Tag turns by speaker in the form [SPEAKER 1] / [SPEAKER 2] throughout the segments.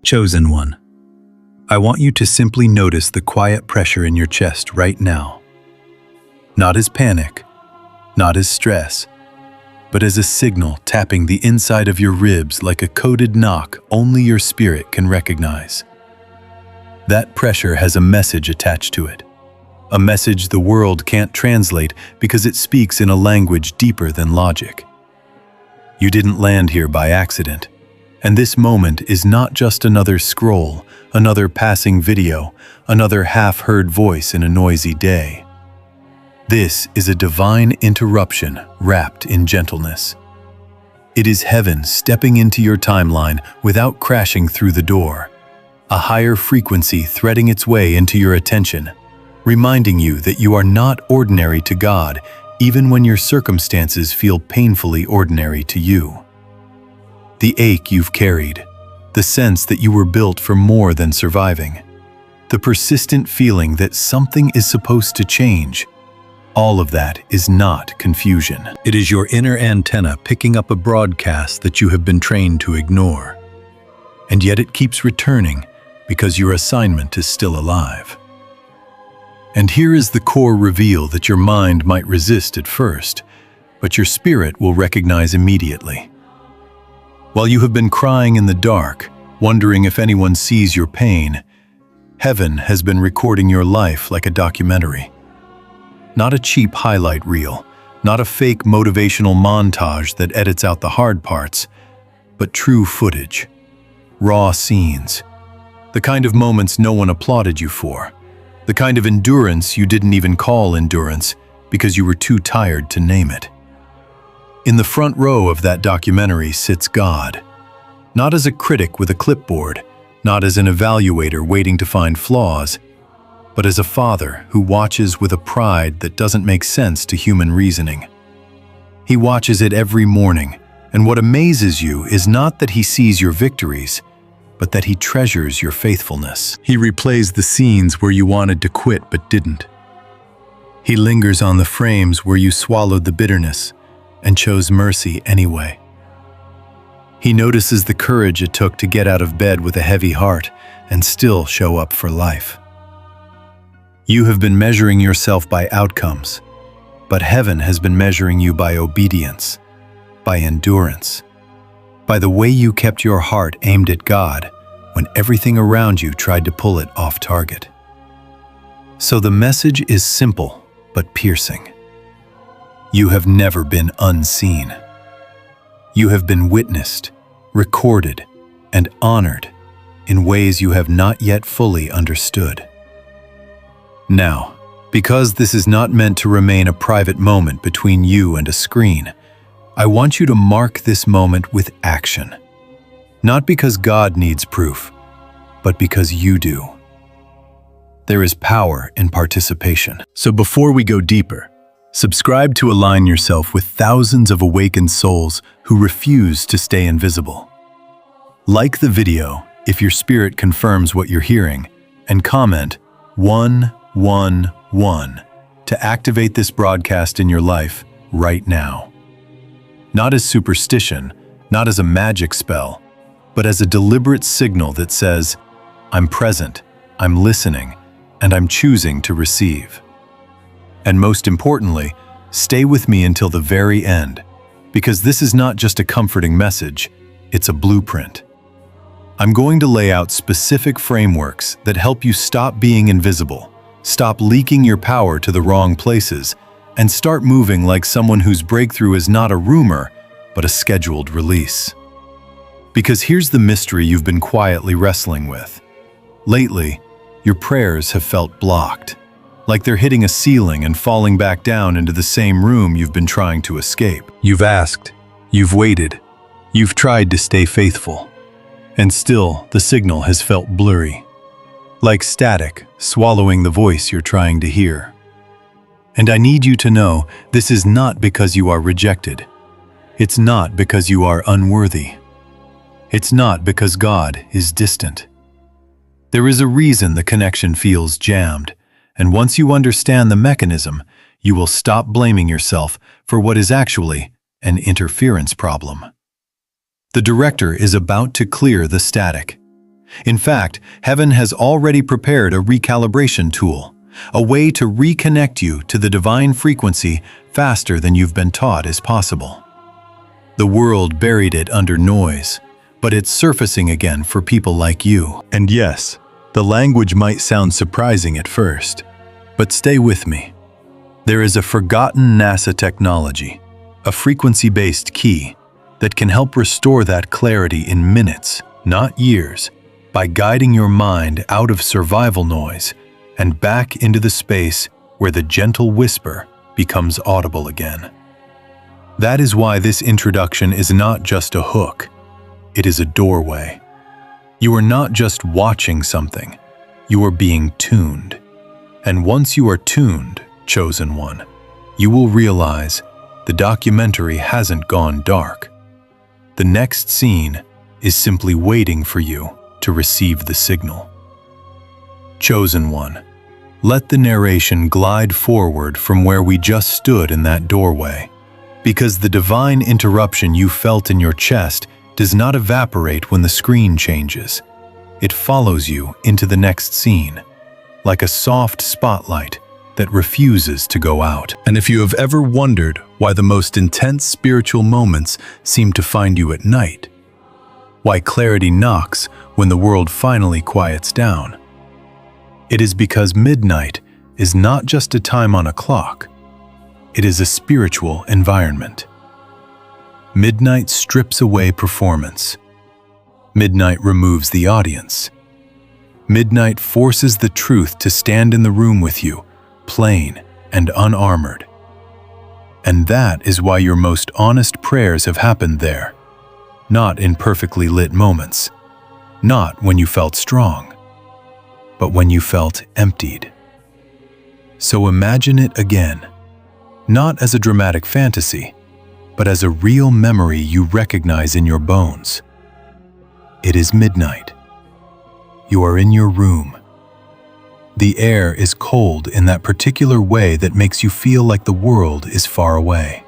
[SPEAKER 1] Chosen one, I want you to simply notice the quiet pressure in your chest right now. Not as panic, not as stress, but as a signal tapping the inside of your ribs like a coded knock only your spirit can recognize. That pressure has a message attached to it, a message the world can't translate because it speaks in a language deeper than logic. You didn't land here by accident, and this moment is not just another scroll, another passing video, another half-heard voice in a noisy day. This is a divine interruption wrapped in gentleness. It is heaven stepping into your timeline without crashing through the door, a higher frequency threading its way into your attention, reminding you that you are not ordinary to God, even when your circumstances feel painfully ordinary to you. The ache you've carried, the sense that you were built for more than surviving, the persistent feeling that something is supposed to change, all of that is not confusion. It is your inner antenna picking up a broadcast that you have been trained to ignore. And yet it keeps returning because your assignment is still alive. And here is the core reveal that your mind might resist at first, but your spirit will recognize immediately. While you have been crying in the dark, wondering if anyone sees your pain, heaven has been recording your life like a documentary. Not a cheap highlight reel, not a fake motivational montage that edits out the hard parts, but true footage, raw scenes, the kind of moments no one applauded you for, the kind of endurance you didn't even call endurance because you were too tired to name it. In the front row of that documentary sits God, not as a critic with a clipboard, not as an evaluator waiting to find flaws, but as a father who watches with a pride that doesn't make sense to human reasoning. He watches it every morning, and what amazes you is not that he sees your victories, but that he treasures your faithfulness. He replays the scenes where you wanted to quit but didn't. He lingers on the frames where you swallowed the bitterness and chose mercy anyway. He notices the courage it took to get out of bed with a heavy heart and still show up for life. You have been measuring yourself by outcomes, but heaven has been measuring you by obedience, by endurance, by the way you kept your heart aimed at God when everything around you tried to pull it off target. So the message is simple but piercing. You have never been unseen. You have been witnessed, recorded, and honored in ways you have not yet fully understood. Now, because this is not meant to remain a private moment between you and a screen, I want you to mark this moment with action. Not because God needs proof, but because you do. There is power in participation. So before we go deeper, subscribe to align yourself with thousands of awakened souls who refuse to stay invisible. Like the video if your spirit confirms what you're hearing, and comment 111 to activate this broadcast in your life right now. Not as superstition, not as a magic spell, but as a deliberate signal that says, I'm present, I'm listening, and I'm choosing to receive. And most importantly, stay with me until the very end, because this is not just a comforting message, it's a blueprint. I'm going to lay out specific frameworks that help you stop being invisible, stop leaking your power to the wrong places, and start moving like someone whose breakthrough is not a rumor, but a scheduled release. Because here's the mystery you've been quietly wrestling with. Lately, your prayers have felt blocked, like they're hitting a ceiling and falling back down into the same room you've been trying to escape. You've asked, you've waited, you've tried to stay faithful, and still the signal has felt blurry, like static swallowing the voice you're trying to hear. And I need you to know this is not because you are rejected. It's not because you are unworthy. It's not because God is distant. There is a reason the connection feels jammed, and once you understand the mechanism, you will stop blaming yourself for what is actually an interference problem. The director is about to clear the static. In fact, heaven has already prepared a recalibration tool, a way to reconnect you to the divine frequency faster than you've been taught is possible. The world buried it under noise, but it's surfacing again for people like you. And yes, the language might sound surprising at first, but stay with me. There is a forgotten NASA technology, a frequency-based key, that can help restore that clarity in minutes, not years, by guiding your mind out of survival noise and back into the space where the gentle whisper becomes audible again. That is why this introduction is not just a hook, it is a doorway. You are not just watching something, you are being tuned. And once you are tuned, chosen one, you will realize the documentary hasn't gone dark. The next scene is simply waiting for you to receive the signal. Chosen one, let the narration glide forward from where we just stood in that doorway, because the divine interruption you felt in your chest does not evaporate when the screen changes. It follows you into the next scene, like a soft spotlight that refuses to go out. And if you have ever wondered why the most intense spiritual moments seem to find you at night, why clarity knocks when the world finally quiets down, it is because midnight is not just a time on a clock, it is a spiritual environment. Midnight strips away performance. Midnight removes the audience. Midnight forces the truth to stand in the room with you, plain and unarmored. And that is why your most honest prayers have happened there, not in perfectly lit moments, not when you felt strong, but when you felt emptied. So imagine it again, not as a dramatic fantasy, but as a real memory you recognize in your bones. It is midnight. You are in your room. The air is cold in that particular way that makes you feel like the world is far away.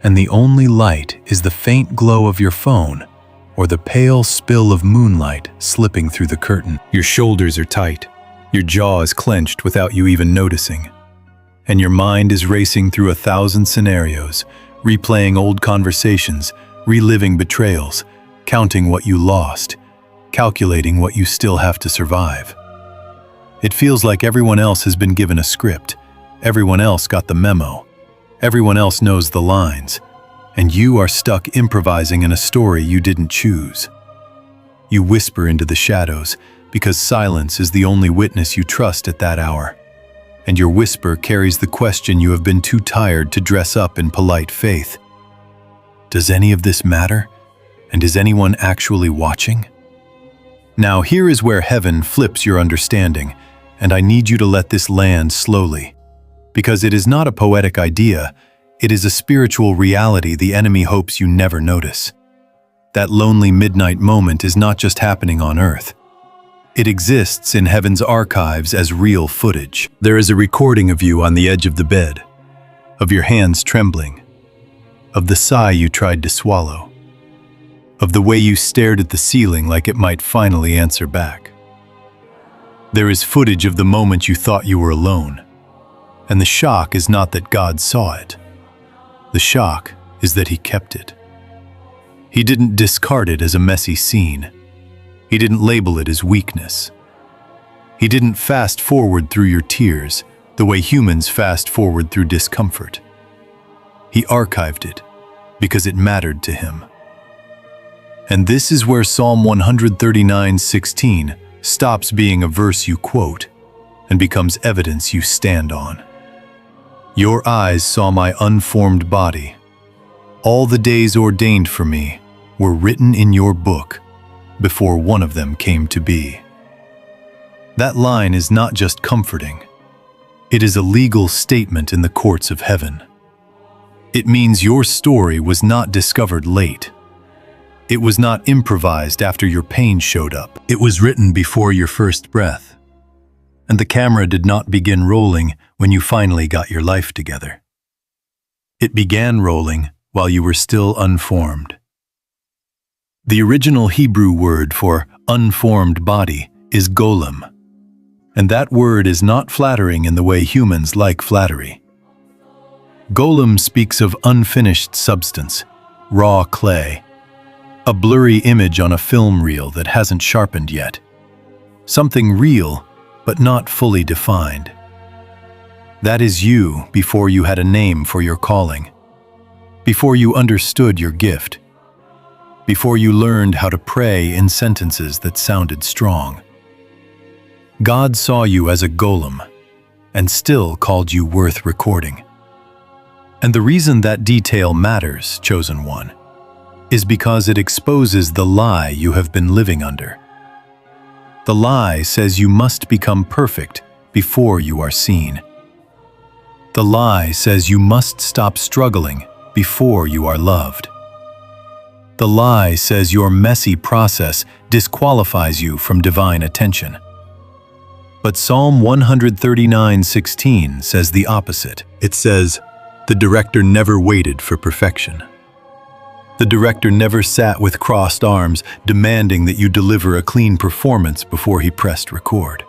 [SPEAKER 1] And the only light is the faint glow of your phone or the pale spill of moonlight slipping through the curtain. Your shoulders are tight. Your jaw is clenched without you even noticing. And your mind is racing through 1,000 scenarios, replaying old conversations, reliving betrayals, counting what you lost, calculating what you still have to survive. It feels like everyone else has been given a script, everyone else got the memo, everyone else knows the lines, and you are stuck improvising in a story you didn't choose. You whisper into the shadows because silence is the only witness you trust at that hour, and your whisper carries the question you have been too tired to dress up in polite faith. Does any of this matter? And is anyone actually watching? Now here is where heaven flips your understanding, and I need you to let this land slowly, because it is not a poetic idea, it is a spiritual reality the enemy hopes you never notice. That lonely midnight moment is not just happening on earth. It exists in heaven's archives as real footage. There is a recording of you on the edge of the bed, of your hands trembling, of the sigh you tried to swallow, of the way you stared at the ceiling like it might finally answer back. There is footage of the moment you thought you were alone, and the shock is not that God saw it. The shock is that He kept it. He didn't discard it as a messy scene. He didn't label it as weakness. He didn't fast forward through your tears the way humans fast forward through discomfort. He archived it because it mattered to Him. And this is where Psalm 139:16 stops being a verse you quote and becomes evidence you stand on. Your eyes saw my unformed body. All the days ordained for me were written in your book before one of them came to be. That line is not just comforting. It is a legal statement in the courts of heaven. It means your story was not discovered late. It was not improvised after your pain showed up. It was written before your first breath. And the camera did not begin rolling when you finally got your life together. It began rolling while you were still unformed. The original Hebrew word for unformed body is golem, and that word is not flattering in the way humans like flattery. Golem speaks of unfinished substance, raw clay, a blurry image on a film reel that hasn't sharpened yet. Something real, but not fully defined. That is you before you had a name for your calling, before you understood your gift, before you learned how to pray in sentences that sounded strong. God saw you as a golem and still called you worth recording. And the reason that detail matters, chosen one, is because it exposes the lie you have been living under. The lie says you must become perfect before you are seen. The lie says you must stop struggling before you are loved. The lie says your messy process disqualifies you from divine attention. But Psalm 139:16 says the opposite. It says, "The director never waited for perfection." The director never sat with crossed arms demanding that you deliver a clean performance before he pressed record.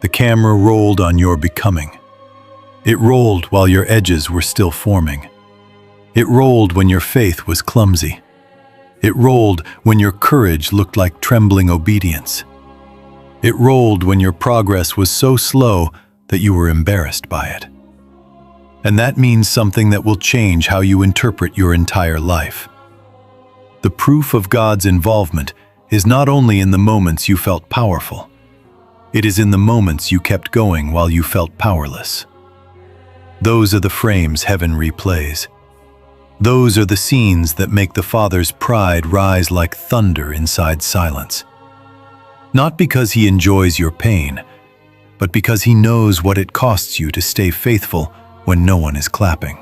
[SPEAKER 1] The camera rolled on your becoming. It rolled while your edges were still forming. It rolled when your faith was clumsy. It rolled when your courage looked like trembling obedience. It rolled when your progress was so slow that you were embarrassed by it. And that means something that will change how you interpret your entire life. The proof of God's involvement is not only in the moments you felt powerful, it is in the moments you kept going while you felt powerless. Those are the frames heaven replays. Those are the scenes that make the Father's pride rise like thunder inside silence. Not because he enjoys your pain, but because he knows what it costs you to stay faithful when no one is clapping.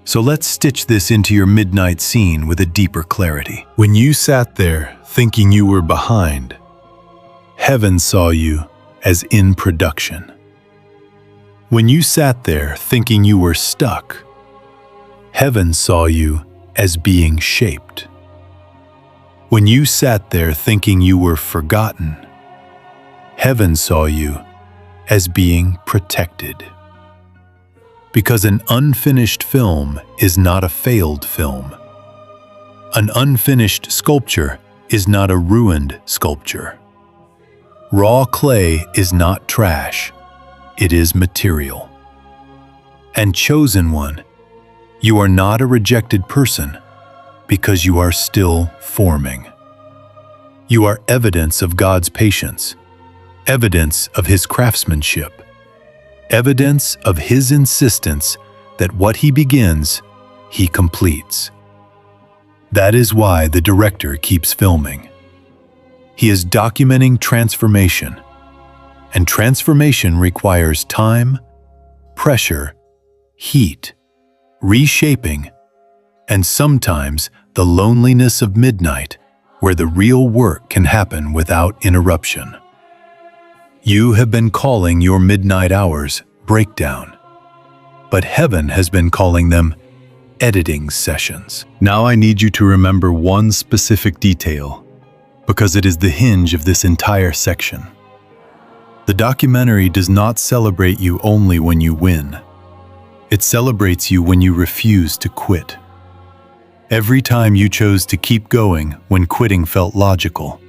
[SPEAKER 1] So let's stitch this into your midnight scene with a deeper clarity. When you sat there thinking you were behind, heaven saw you as in production. When you sat there thinking you were stuck, heaven saw you as being shaped. When you sat there thinking you were forgotten, heaven saw you as being protected. Because an unfinished film is not a failed film. An unfinished sculpture is not a ruined sculpture. Raw clay is not trash, it is material. And chosen one, you are not a rejected person because you are still forming. You are evidence of God's patience, evidence of his craftsmanship, evidence of his insistence that what he begins, he completes. That is why the director keeps filming. He is documenting transformation, and transformation requires time, pressure, heat, reshaping, and sometimes the loneliness of midnight, where the real work can happen without interruption. You have been calling your midnight hours breakdown, but heaven has been calling them editing sessions. Now I need you to remember one specific detail, because it is the hinge of this entire section. The documentary does not celebrate you only when you win. It celebrates you when you refuse to quit. Every time you chose to keep going when quitting felt logical,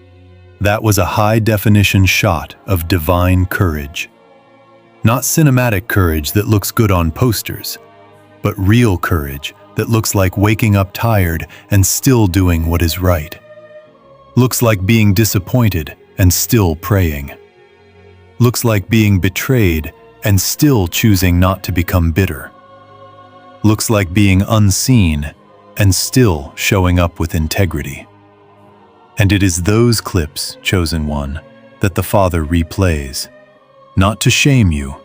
[SPEAKER 1] that was a high-definition shot of divine courage. Not cinematic courage that looks good on posters, but real courage that looks like waking up tired and still doing what is right. Looks like being disappointed and still praying. Looks like being betrayed and still choosing not to become bitter. Looks like being unseen and still showing up with integrity. And it is those clips, chosen one, that the Father replays, not to shame you,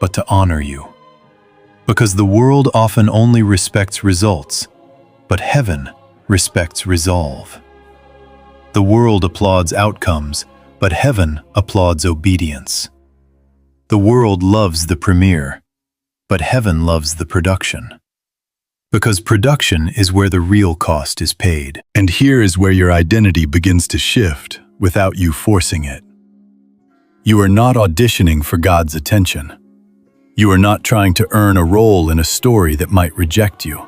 [SPEAKER 1] but to honor you. Because the world often only respects results, but heaven respects resolve. The world applauds outcomes, but heaven applauds obedience. The world loves the premiere, but heaven loves the production. Because production is where the real cost is paid. And here is where your identity begins to shift without you forcing it. You are not auditioning for God's attention. You are not trying to earn a role in a story that might reject you.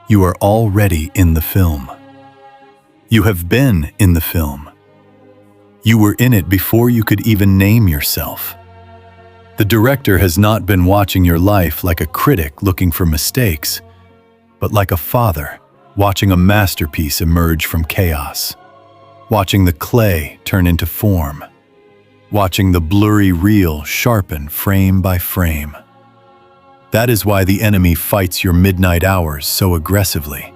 [SPEAKER 1] You are already in the film. You have been in the film. You were in it before you could even name yourself. The director has not been watching your life like a critic looking for mistakes, but like a father watching a masterpiece emerge from chaos, watching the clay turn into form, watching the blurry reel sharpen frame by frame. That is why the enemy fights your midnight hours so aggressively.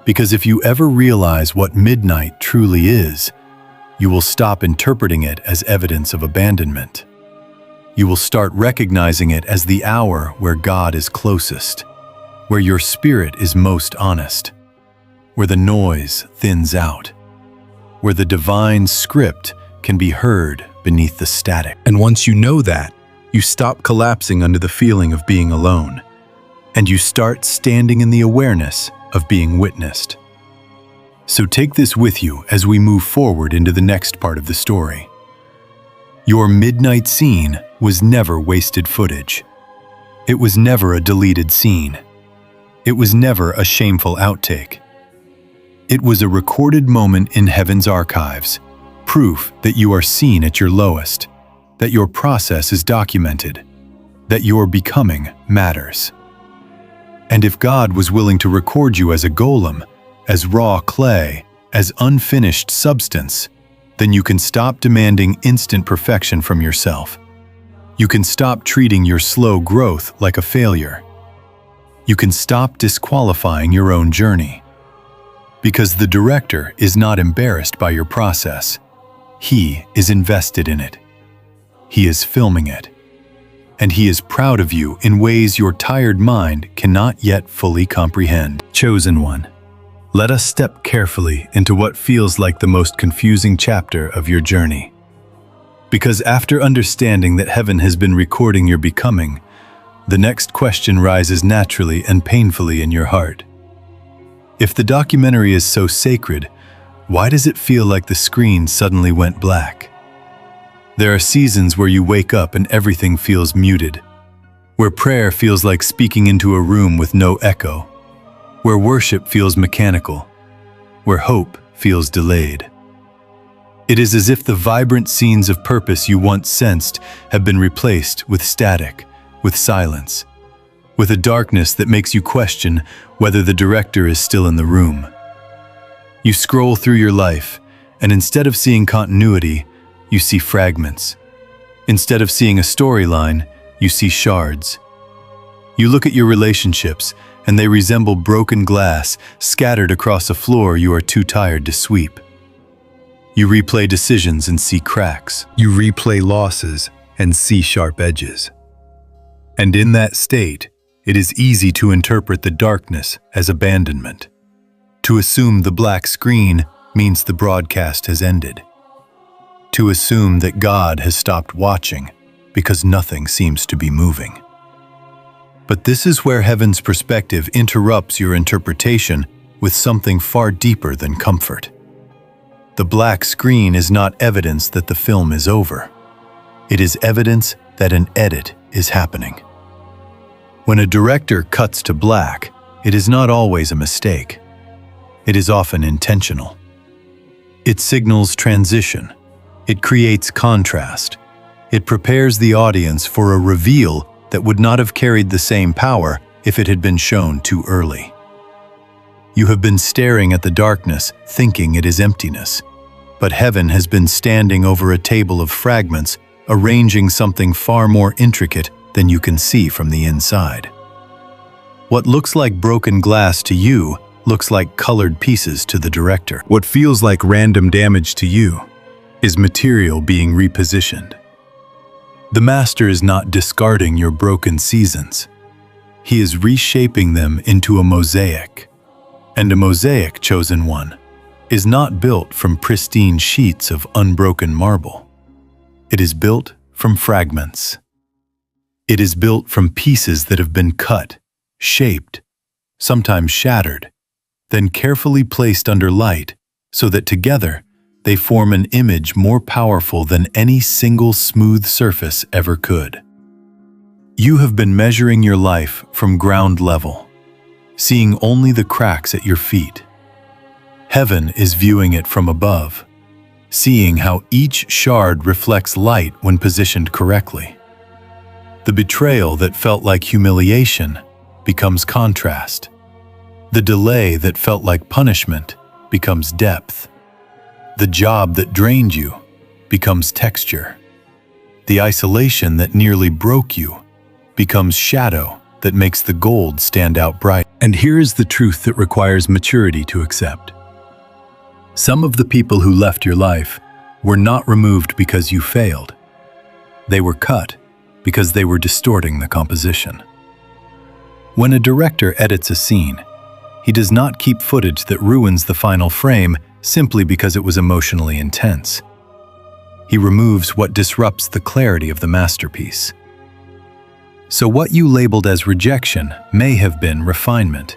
[SPEAKER 1] Because if you ever realize what midnight truly is, you will stop interpreting it as evidence of abandonment. You will start recognizing it as the hour where God is closest, where your spirit is most honest, where the noise thins out, where the divine script can be heard beneath the static. And once you know that, you stop collapsing under the feeling of being alone, and you start standing in the awareness of being witnessed. So take this with you as we move forward into the next part of the story. Your midnight scene was never wasted footage. It was never a deleted scene. It was never a shameful outtake. It was a recorded moment in heaven's archives, proof that you are seen at your lowest, that your process is documented, that your becoming matters. And if God was willing to record you as a golem, as raw clay, as unfinished substance, then you can stop demanding instant perfection from yourself. You can stop treating your slow growth like a failure. You can stop disqualifying your own journey. Because the director is not embarrassed by your process. He is invested in it. He is filming it. And he is proud of you in ways your tired mind cannot yet fully comprehend. Chosen one. Let us step carefully into what feels like the most confusing chapter of your journey. Because after understanding that heaven has been recording your becoming, the next question rises naturally and painfully in your heart. If the documentary is so sacred, why does it feel like the screen suddenly went black? There are seasons where you wake up and everything feels muted, where prayer feels like speaking into a room with no echo, where worship feels mechanical, where hope feels delayed. It is as if the vibrant scenes of purpose you once sensed have been replaced with static, with silence, with a darkness that makes you question whether the director is still in the room. You scroll through your life, and instead of seeing continuity, you see fragments. Instead of seeing a storyline, you see shards. You look at your relationships, and they resemble broken glass scattered across a floor you are too tired to sweep. You replay decisions and see cracks. You replay losses and see sharp edges. And in that state, it is easy to interpret the darkness as abandonment. To assume the black screen means the broadcast has ended. To assume that God has stopped watching because nothing seems to be moving. But this is where heaven's perspective interrupts your interpretation with something far deeper than comfort. The black screen is not evidence that the film is over. It is evidence that an edit is happening. When a director cuts to black, it is not always a mistake. It is often intentional. It signals transition. It creates contrast. It prepares the audience for a reveal that would not have carried the same power if it had been shown too early. You have been staring at the darkness, thinking it is emptiness. But heaven has been standing over a table of fragments, arranging something far more intricate than you can see from the inside. What looks like broken glass to you looks like colored pieces to the director. What feels like random damage to you is material being repositioned. The master is not discarding your broken seasons. He is reshaping them into a mosaic. And a mosaic, chosen one, is not built from pristine sheets of unbroken marble. It is built from fragments. It is built from pieces that have been cut, shaped, sometimes shattered, then carefully placed under light so that together they form an image more powerful than any single smooth surface ever could. You have been measuring your life from ground level, seeing only the cracks at your feet. Heaven is viewing it from above, seeing how each shard reflects light when positioned correctly. The betrayal that felt like humiliation becomes contrast. The delay that felt like punishment becomes depth. The job that drained you becomes texture. The isolation that nearly broke you becomes shadow that makes the gold stand out bright. And here is the truth that requires maturity to accept. Some of the people who left your life were not removed because you failed. They were cut because they were distorting the composition. When a director edits a scene, he does not keep footage that ruins the final frame simply because it was emotionally intense. He removes what disrupts the clarity of the masterpiece. So what you labeled as rejection may have been refinement.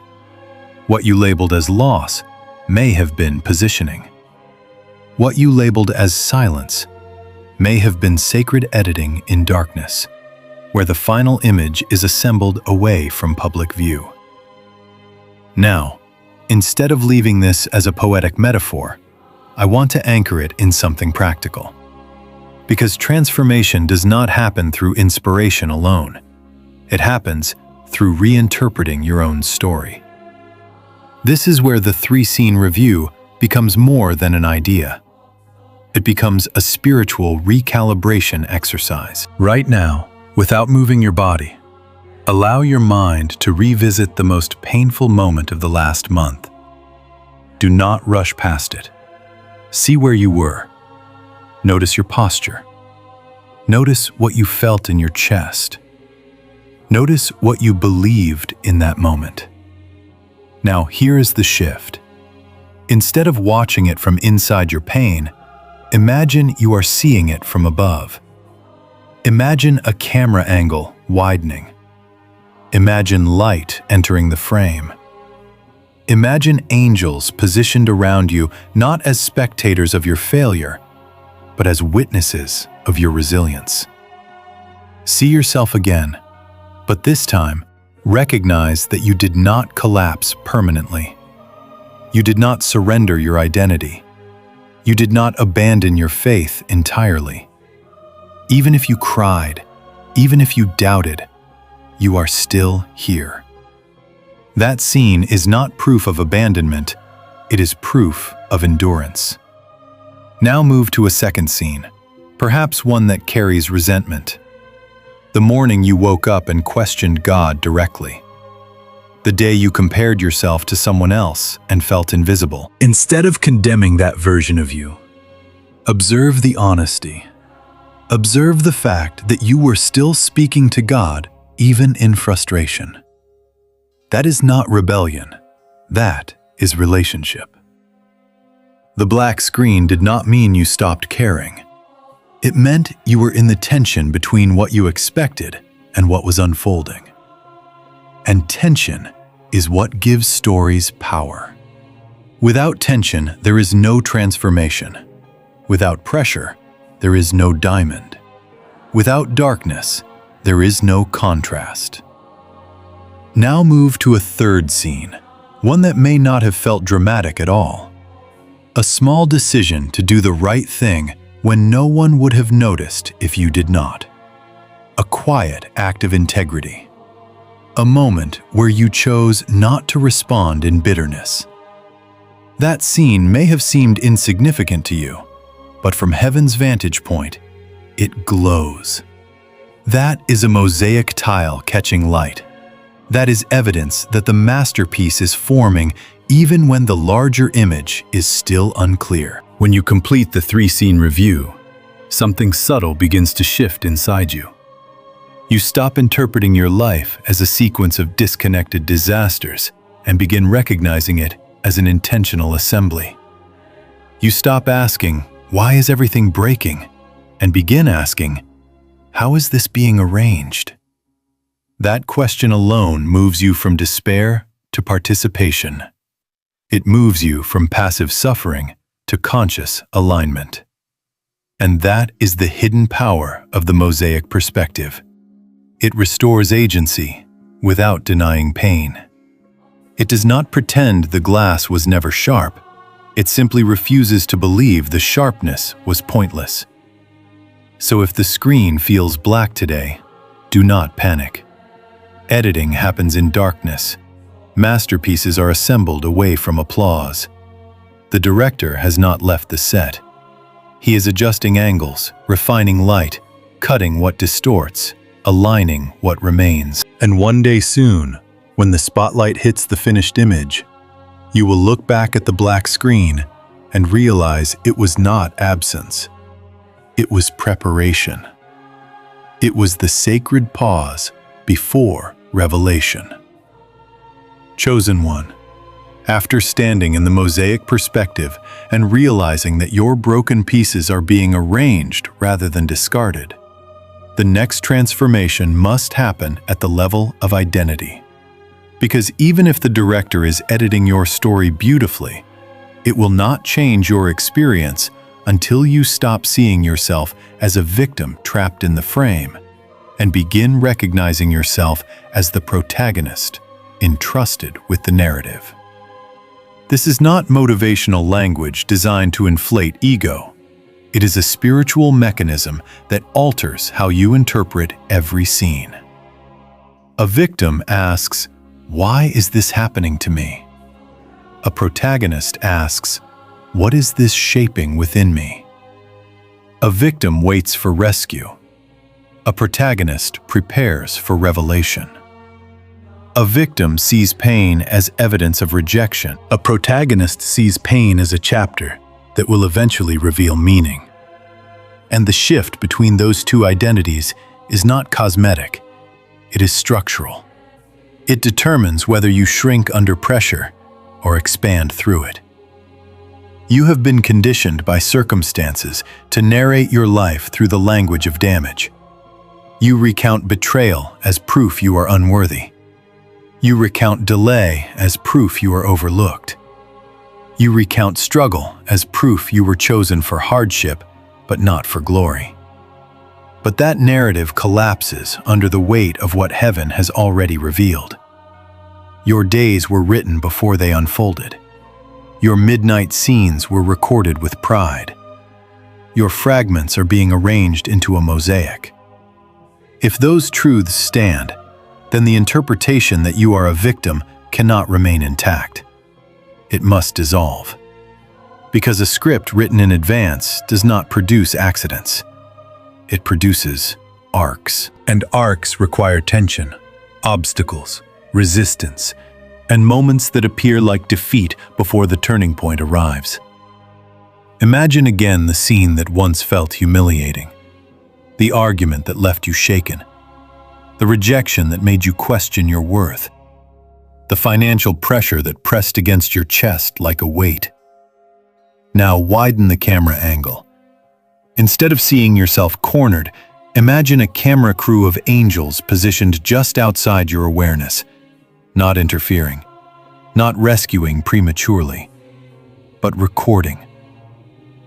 [SPEAKER 1] What you labeled as loss may have been positioning. What you labeled as silence may have been sacred editing in darkness, where the final image is assembled away from public view. Now, instead of leaving this as a poetic metaphor, I want to anchor it in something practical. Because transformation does not happen through inspiration alone. It happens through reinterpreting your own story. This is where the 3-scene review becomes more than an idea. It becomes a spiritual recalibration exercise. Right now, without moving your body, allow your mind to revisit the most painful moment of the last month. Do not rush past it. See where you were. Notice your posture. Notice what you felt in your chest. Notice what you believed in that moment. Now, here is the shift. Instead of watching it from inside your pain, imagine you are seeing it from above. Imagine a camera angle widening. Imagine light entering the frame. Imagine angels positioned around you not as spectators of your failure, but as witnesses of your resilience. See yourself again, but this time, recognize that you did not collapse permanently. You did not surrender your identity. You did not abandon your faith entirely. Even if you cried, even if you doubted, you are still here. That scene is not proof of abandonment, it is proof of endurance. Now move to a second scene, perhaps one that carries resentment. The morning you woke up and questioned God directly. The day you compared yourself to someone else and felt invisible. Instead of condemning that version of you, observe the honesty. Observe the fact that you were still speaking to God even in frustration. That is not rebellion. That is relationship. The black screen did not mean you stopped caring. It meant you were in the tension between what you expected and what was unfolding. And tension is what gives stories power. Without tension, there is no transformation. Without pressure, there is no diamond. Without darkness, there is no contrast. Now move to a third scene, one that may not have felt dramatic at all. A small decision to do the right thing when no one would have noticed if you did not. A quiet act of integrity. A moment where you chose not to respond in bitterness. That scene may have seemed insignificant to you, but from heaven's vantage point, it glows. That is a mosaic tile catching light. That is evidence that the masterpiece is forming even when the larger image is still unclear. When you complete the 3-scene review, something subtle begins to shift inside you. You stop interpreting your life as a sequence of disconnected disasters and begin recognizing it as an intentional assembly. You stop asking, "Why is everything breaking?" and begin asking, "How is this being arranged?" That question alone moves you from despair to participation. It moves you from passive suffering to conscious alignment. And that is the hidden power of the Mosaic perspective. It restores agency without denying pain. It does not pretend the glass was never sharp. It simply refuses to believe the sharpness was pointless. So if the screen feels black today, do not panic. Editing happens in darkness. Masterpieces are assembled away from applause. The director has not left the set. He is adjusting angles, refining light, cutting what distorts, aligning what remains. And one day soon, when the spotlight hits the finished image, you will look back at the black screen and realize it was not absence. It was preparation. It was the sacred pause before revelation. Chosen one, after standing in the Mosaic perspective and realizing that your broken pieces are being arranged rather than discarded, the next transformation must happen at the level of identity. Because even if the director is editing your story beautifully, it will not change your experience until you stop seeing yourself as a victim trapped in the frame and begin recognizing yourself as the protagonist entrusted with the narrative. This is not motivational language designed to inflate ego. It is a spiritual mechanism that alters how you interpret every scene. A victim asks, "Why is this happening to me?" A protagonist asks, "What is this shaping within me?" A victim waits for rescue. A protagonist prepares for revelation. A victim sees pain as evidence of rejection. A protagonist sees pain as a chapter that will eventually reveal meaning. And the shift between those two identities is not cosmetic, it is structural. It determines whether you shrink under pressure or expand through it. You have been conditioned by circumstances to narrate your life through the language of damage. You recount betrayal as proof you are unworthy. You recount delay as proof you are overlooked. You recount struggle as proof you were chosen for hardship, but not for glory. But that narrative collapses under the weight of what heaven has already revealed. Your days were written before they unfolded. Your midnight scenes were recorded with pride. Your fragments are being arranged into a mosaic. If those truths stand, then the interpretation that you are a victim cannot remain intact. It must dissolve. Because a script written in advance does not produce accidents. It produces arcs. And arcs require tension, obstacles, resistance, and moments that appear like defeat before the turning point arrives. Imagine again the scene that once felt humiliating, the argument that left you shaken, the rejection that made you question your worth, the financial pressure that pressed against your chest like a weight. Now widen the camera angle. Instead of seeing yourself cornered, imagine a camera crew of angels positioned just outside your awareness, not interfering, not rescuing prematurely, but recording.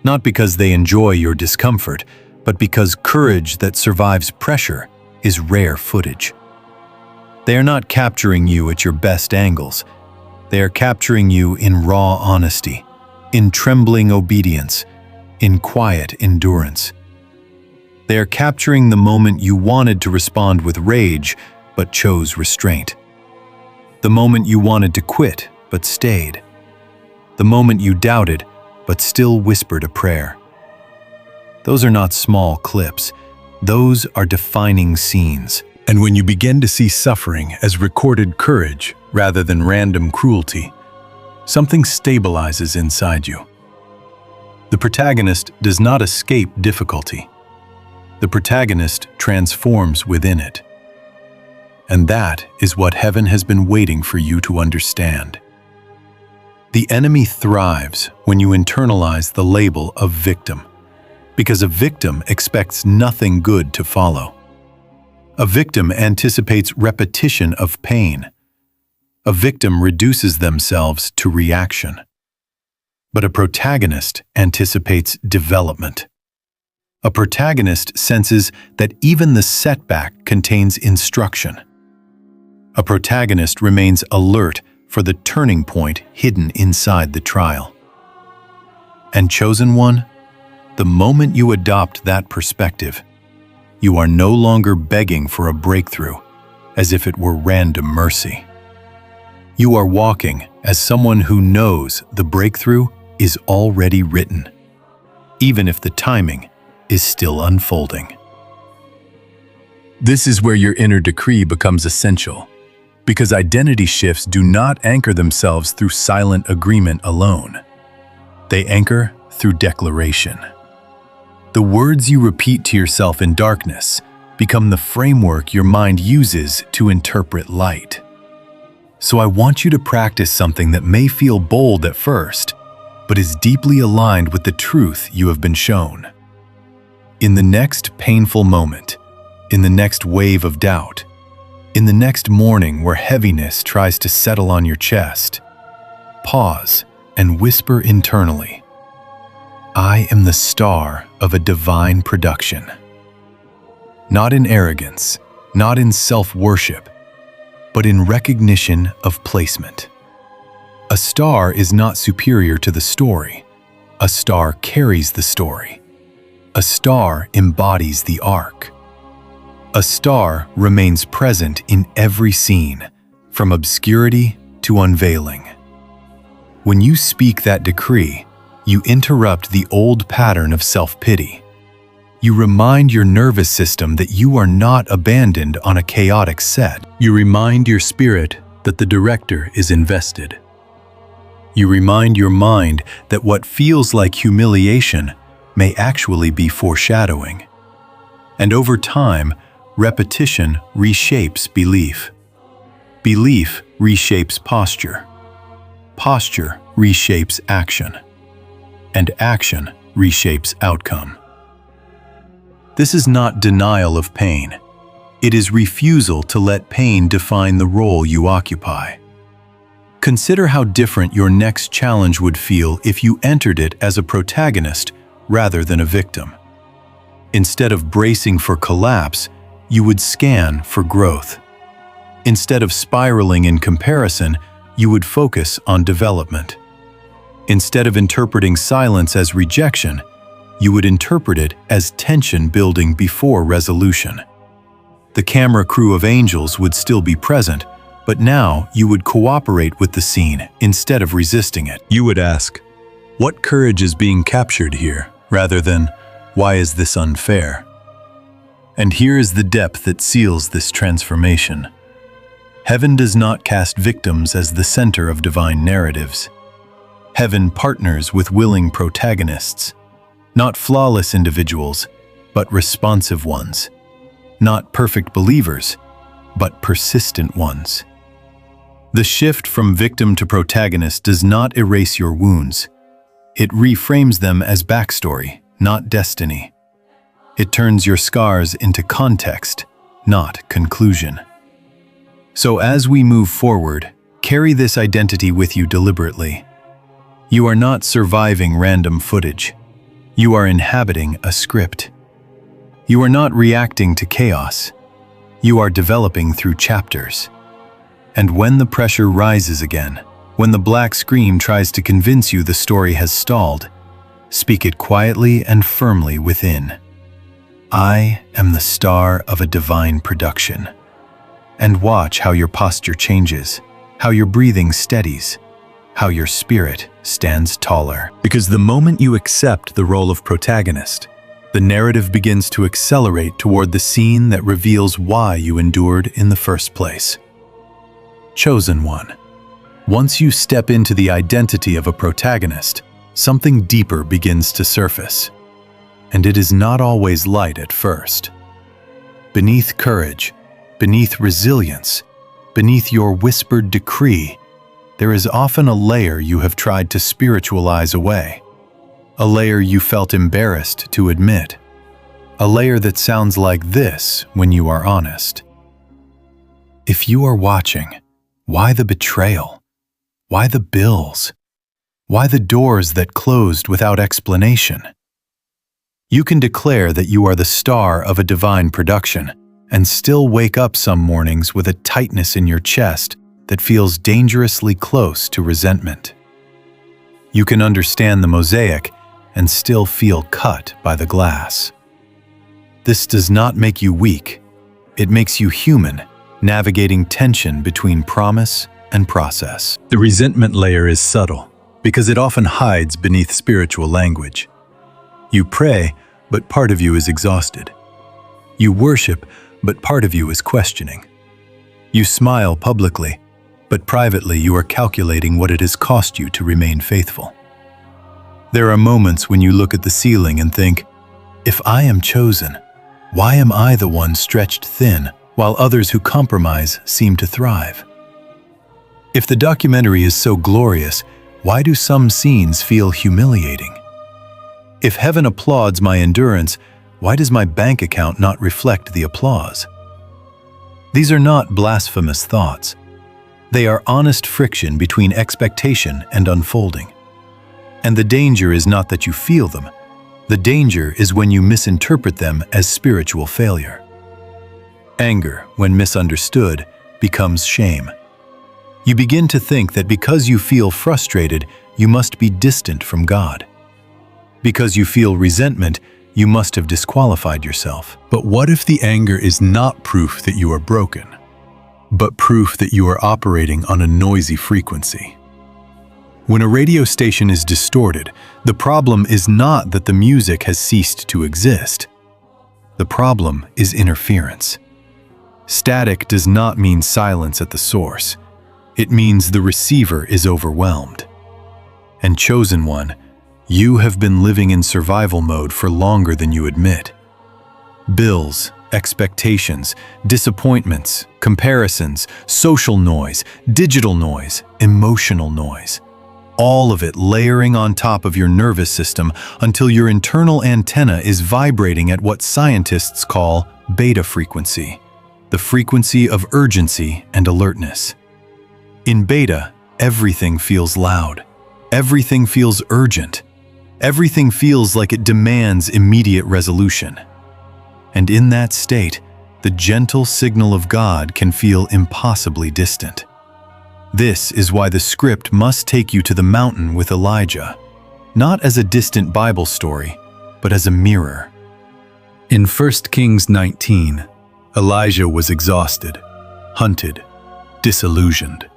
[SPEAKER 1] Not because they enjoy your discomfort, but because courage that survives pressure is rare footage. They are not capturing you at your best angles. They are capturing you in raw honesty, in trembling obedience, in quiet endurance. They are capturing the moment you wanted to respond with rage, but chose restraint. The moment you wanted to quit, but stayed. The moment you doubted, but still whispered a prayer. Those are not small clips. Those are defining scenes. And when you begin to see suffering as recorded courage rather than random cruelty, something stabilizes inside you. The protagonist does not escape difficulty. The protagonist transforms within it. And that is what heaven has been waiting for you to understand. The enemy thrives when you internalize the label of victim, because a victim expects nothing good to follow. A victim anticipates repetition of pain. A victim reduces themselves to reaction. But a protagonist anticipates development. A protagonist senses that even the setback contains instruction. A protagonist remains alert for the turning point hidden inside the trial. And chosen one, the moment you adopt that perspective, you are no longer begging for a breakthrough as if it were random mercy. You are walking as someone who knows the breakthrough is already written, even if the timing is still unfolding. This is where your inner decree becomes essential, because identity shifts do not anchor themselves through silent agreement alone. They anchor through declaration. The words you repeat to yourself in darkness become the framework your mind uses to interpret light. So I want you to practice something that may feel bold at first, but is deeply aligned with the truth you have been shown. In the next painful moment, in the next wave of doubt, in the next morning where heaviness tries to settle on your chest, pause and whisper internally, I am the star of a divine production. Not in arrogance, not in self-worship, but in recognition of placement. A star is not superior to the story. A star carries the story. A star embodies the arc. A star remains present in every scene, from obscurity to unveiling. When you speak that decree, you interrupt the old pattern of self-pity. You remind your nervous system that you are not abandoned on a chaotic set. You remind your spirit that the director is invested. You remind your mind that what feels like humiliation may actually be foreshadowing. And over time, repetition reshapes belief. Belief reshapes posture. Posture reshapes action. And action reshapes outcome. This is not denial of pain. It is refusal to let pain define the role you occupy. Consider how different your next challenge would feel if you entered it as a protagonist rather than a victim. Instead of bracing for collapse, you would scan for growth. Instead of spiraling in comparison, you would focus on development. Instead of interpreting silence as rejection, you would interpret it as tension building before resolution. The camera crew of angels would still be present, but now you would cooperate with the scene instead of resisting it. You would ask, what courage is being captured here, rather than, why is this unfair? And here is the depth that seals this transformation. Heaven does not cast victims as the center of divine narratives. Heaven partners with willing protagonists, not flawless individuals, but responsive ones, not perfect believers, but persistent ones. The shift from victim to protagonist does not erase your wounds. It reframes them as backstory, not destiny. It turns your scars into context, not conclusion. So as we move forward, carry this identity with you deliberately. You are not surviving random footage. You are inhabiting a script. You are not reacting to chaos. You are developing through chapters. And when the pressure rises again, when the black screen tries to convince you the story has stalled, speak it quietly and firmly within. I am the star of a divine production. And watch how your posture changes, how your breathing steadies, how your spirit stands taller. Because the moment you accept the role of protagonist, the narrative begins to accelerate toward the scene that reveals why you endured in the first place. Chosen one. Once you step into the identity of a protagonist, something deeper begins to surface. And it is not always light at first. Beneath courage, beneath resilience, beneath your whispered decree, there is often a layer you have tried to spiritualize away. A layer you felt embarrassed to admit. A layer that sounds like this when you are honest. If you are watching, Why the betrayal? Why the bills? Why the doors that closed without explanation? You can declare that you are the star of a divine production and still wake up some mornings with a tightness in your chest that feels dangerously close to resentment. You can understand the mosaic and still feel cut by the glass. This does not make you weak. It makes you human, navigating tension between promise and process. The resentment layer is subtle because it often hides beneath spiritual language. You pray, but part of you is exhausted. You worship, but part of you is questioning. You smile publicly, but privately you are calculating what it has cost you to remain faithful. There are moments when you look at the ceiling and think, if I am chosen, why am I the one stretched thin while others who compromise seem to thrive? If the documentary is so glorious, why do some scenes feel humiliating? If heaven applauds my endurance, why does my bank account not reflect the applause? These are not blasphemous thoughts. They are honest friction between expectation and unfolding. And the danger is not that you feel them. The danger is when you misinterpret them as spiritual failure. Anger, when misunderstood, becomes shame. You begin to think that because you feel frustrated, you must be distant from God. Because you feel resentment, you must have disqualified yourself. But what if the anger is not proof that you are broken, but proof that you are operating on a noisy frequency? When a radio station is distorted, the problem is not that the music has ceased to exist. The problem is interference. Static does not mean silence at the source. It means the receiver is overwhelmed. And chosen one, you have been living in survival mode for longer than you admit. Bills, expectations, disappointments, comparisons, social noise, digital noise, emotional noise. All of it layering on top of your nervous system until your internal antenna is vibrating at what scientists call beta frequency, the frequency of urgency and alertness. In beta, everything feels loud. Everything feels urgent. Everything feels like it demands immediate resolution. And in that state, the gentle signal of God can feel impossibly distant. This is why the script must take you to the mountain with Elijah, not as a distant Bible story, but as a mirror. In 1 Kings 19, Elijah was exhausted, hunted, disillusioned.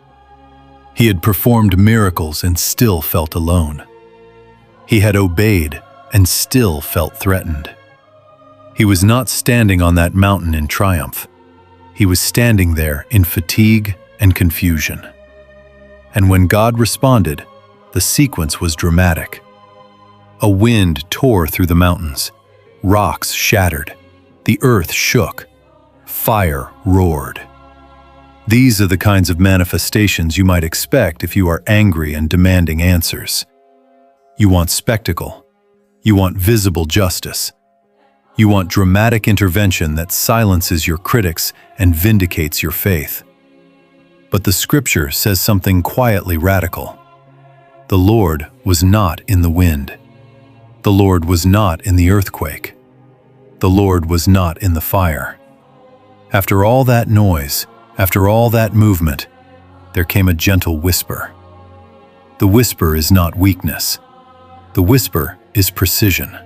[SPEAKER 1] He had performed miracles and still felt alone. He had obeyed and still felt threatened. He was not standing on that mountain in triumph. He was standing there in fatigue and confusion. And when God responded, the sequence was dramatic. A wind tore through the mountains. Rocks shattered. The earth shook. Fire roared. These are the kinds of manifestations you might expect if you are angry and demanding answers. You want spectacle. You want visible justice. You want dramatic intervention that silences your critics and vindicates your faith. But the scripture says something quietly radical. The Lord was not in the wind. The Lord was not in the earthquake. The Lord was not in the fire. After all that noise, after all that movement, there came a gentle whisper. The whisper is not weakness. The whisper is precision.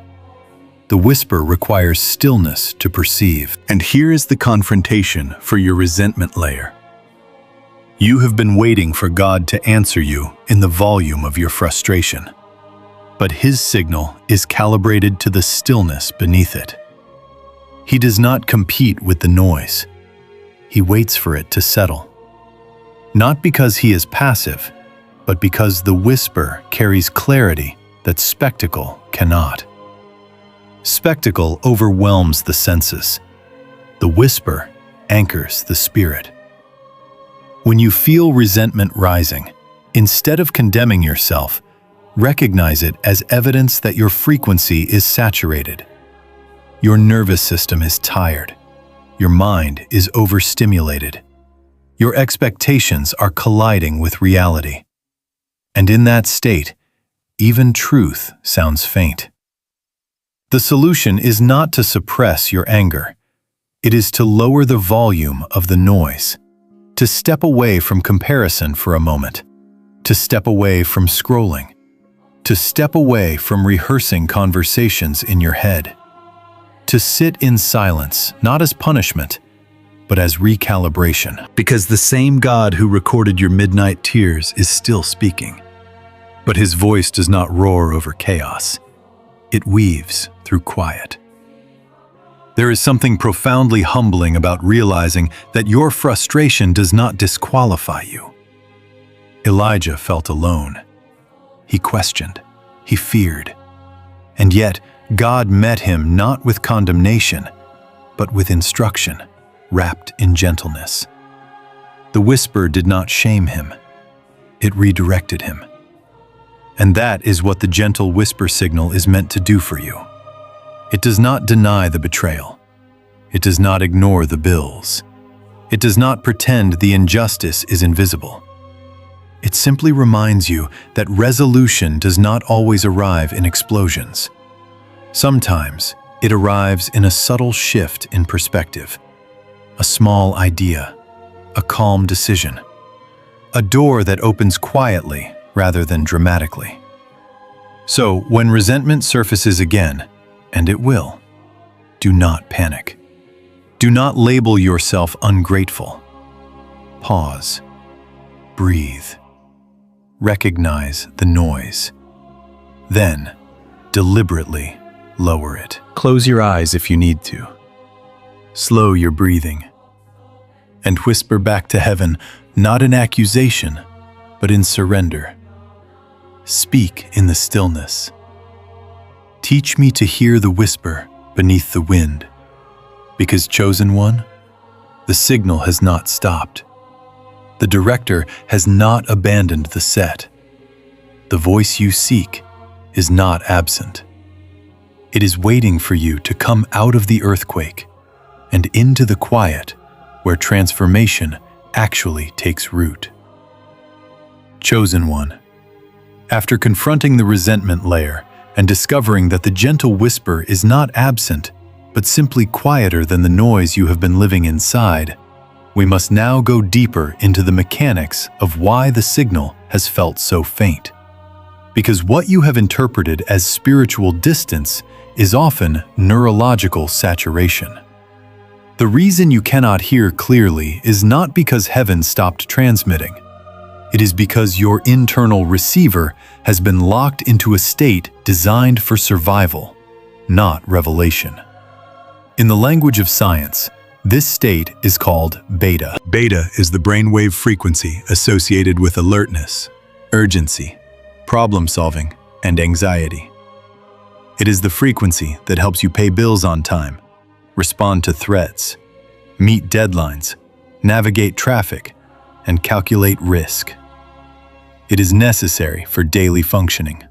[SPEAKER 1] The whisper requires stillness to perceive. And here is the confrontation for your resentment layer. You have been waiting for God to answer you in the volume of your frustration. But His signal is calibrated to the stillness beneath it. He does not compete with the noise. He waits for it to settle. Not because He is passive, but because the whisper carries clarity that spectacle cannot. Spectacle overwhelms the senses. The whisper anchors the spirit. When you feel resentment rising, instead of condemning yourself, recognize it as evidence that your frequency is saturated. Your nervous system is tired. Your mind is overstimulated. Your expectations are colliding with reality. And in that state, even truth sounds faint. The solution is not to suppress your anger. It is to lower the volume of the noise, to step away from comparison for a moment, to step away from scrolling, to step away from rehearsing conversations in your head, to sit in silence, not as punishment, but as recalibration. Because the same God who recorded your midnight tears is still speaking. But his voice does not roar over chaos. It weaves through quiet. There is something profoundly humbling about realizing that your frustration does not disqualify you. Elijah felt alone. He questioned. He feared. And yet, God met him not with condemnation, but with instruction, wrapped in gentleness. The whisper did not shame him. It redirected him. And that is what the gentle whisper signal is meant to do for you. It does not deny the betrayal. It does not ignore the bills. It does not pretend the injustice is invisible. It simply reminds you that resolution does not always arrive in explosions. Sometimes it arrives in a subtle shift in perspective, a small idea, a calm decision, a door that opens quietly rather than dramatically. So, when resentment surfaces again, and it will, do not panic. Do not label yourself ungrateful. Pause. Breathe. Recognize the noise. Then, deliberately lower it. Close your eyes if you need to. Slow your breathing. And whisper back to heaven, not in accusation, but in surrender. Speak in the stillness. Teach me to hear the whisper beneath the wind, because, chosen one, the signal has not stopped. The director has not abandoned the set. The voice you seek is not absent. It is waiting for you to come out of the earthquake and into the quiet where transformation actually takes root. Chosen one, after confronting the resentment layer and discovering that the gentle whisper is not absent, but simply quieter than the noise you have been living inside, we must now go deeper into the mechanics of why the signal has felt so faint. Because what you have interpreted as spiritual distance is often neurological saturation. The reason you cannot hear clearly is not because heaven stopped transmitting. It is because your internal receiver has been locked into a state designed for survival, not revelation. In the language of science, this state is called beta. Beta is the brainwave frequency associated with alertness, urgency, problem-solving, and anxiety. It is the frequency that helps you pay bills on time, respond to threats, meet deadlines, navigate traffic, and calculate risk. It is necessary for daily functioning.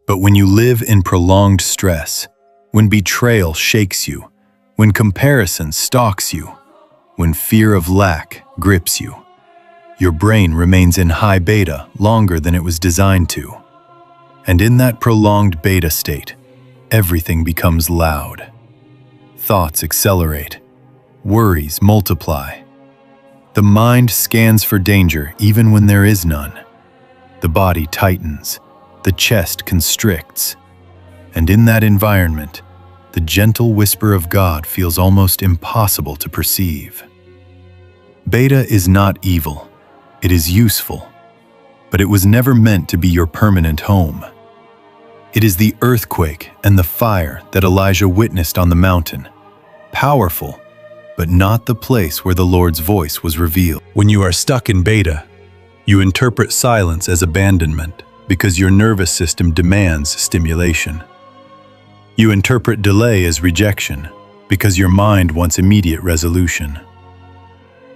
[SPEAKER 1] But when you live in prolonged stress, when betrayal shakes you, when comparison stalks you, when fear of lack grips you, your brain remains in high beta longer than it was designed to. And in that prolonged beta state, everything becomes loud. Thoughts accelerate, worries multiply. The mind scans for danger even when there is none. The body tightens, the chest constricts. And in that environment, the gentle whisper of God feels almost impossible to perceive. Beta is not evil, it is useful, but it was never meant to be your permanent home. It is the earthquake and the fire that Elijah witnessed on the mountain, powerful, but not the place where the Lord's voice was revealed. When you are stuck in beta, you interpret silence as abandonment because your nervous system demands stimulation. You interpret delay as rejection because your mind wants immediate resolution.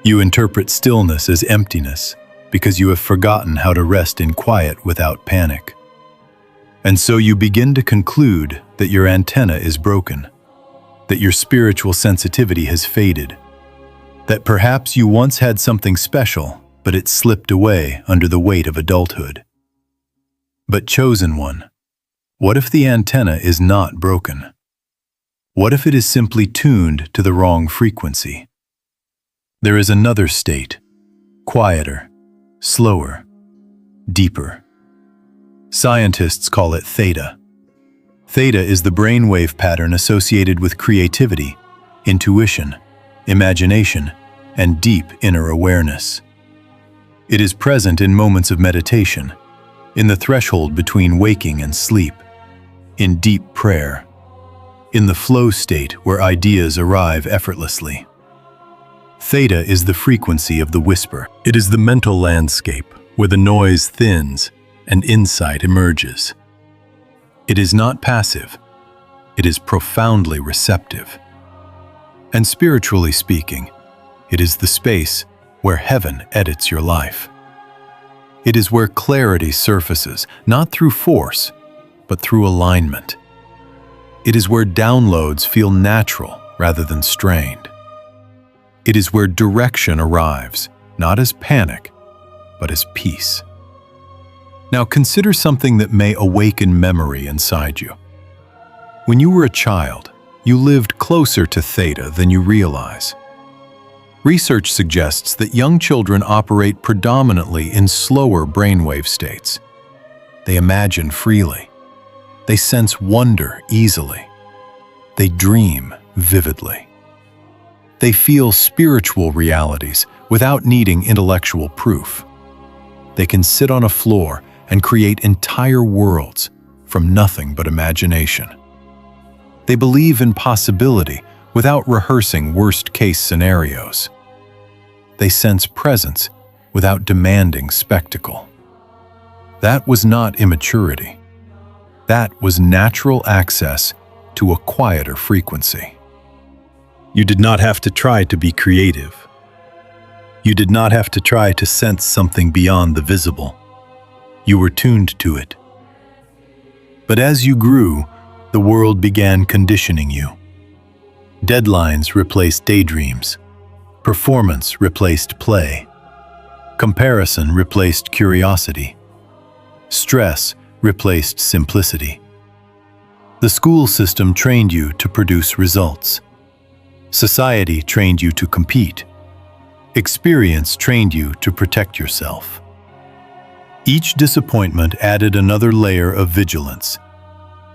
[SPEAKER 1] You interpret stillness as emptiness because you have forgotten how to rest in quiet without panic. And so you begin to conclude that your antenna is broken, that your spiritual sensitivity has faded, That perhaps you once had something special, but it slipped away under the weight of adulthood. But chosen one, what if the antenna is not broken? What if it is simply tuned to the wrong frequency? There is another state, quieter, slower, deeper. Scientists call it theta. Theta is the brainwave pattern associated with creativity, intuition, imagination, and deep inner awareness. It is present in moments of meditation, in the threshold between waking and sleep, in deep prayer, in the flow state where ideas arrive effortlessly. Theta is the frequency of the whisper. It is the mental landscape where the noise thins and insight emerges. It is not passive. It is profoundly receptive. And spiritually speaking, it is the space where heaven edits your life. It is where clarity surfaces, not through force, but through alignment. It is where downloads feel natural rather than strained. It is where direction arrives, not as panic, but as peace. Now consider something that may awaken memory inside you. When you were a child, you lived closer to theta than you realize. Research suggests that young children operate predominantly in slower brainwave states. They imagine freely. They sense wonder easily. They dream vividly. They feel spiritual realities without needing intellectual proof. They can sit on a floor and create entire worlds from nothing but imagination. They believe in possibility without rehearsing worst-case scenarios. They sense presence without demanding spectacle. That was not immaturity. That was natural access to a quieter frequency. You did not have to try to be creative. You did not have to try to sense something beyond the visible. You were tuned to it. But as you grew, the world began conditioning you. Deadlines replaced daydreams. Performance replaced play. Comparison replaced curiosity. Stress replaced simplicity. The school system trained you to produce results. Society trained you to compete. Experience trained you to protect yourself. Each disappointment added another layer of vigilance.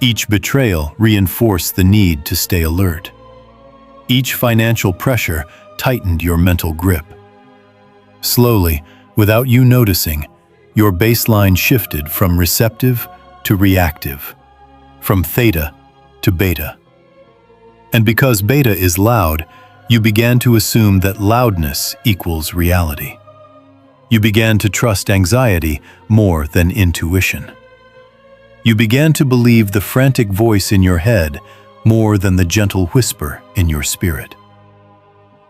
[SPEAKER 1] Each betrayal reinforced the need to stay alert. Each financial pressure tightened your mental grip. Slowly, without you noticing, your baseline shifted from receptive to reactive, from theta to beta. And because beta is loud, you began to assume that loudness equals reality. You began to trust anxiety more than intuition. You began to believe the frantic voice in your head more than the gentle whisper in your spirit.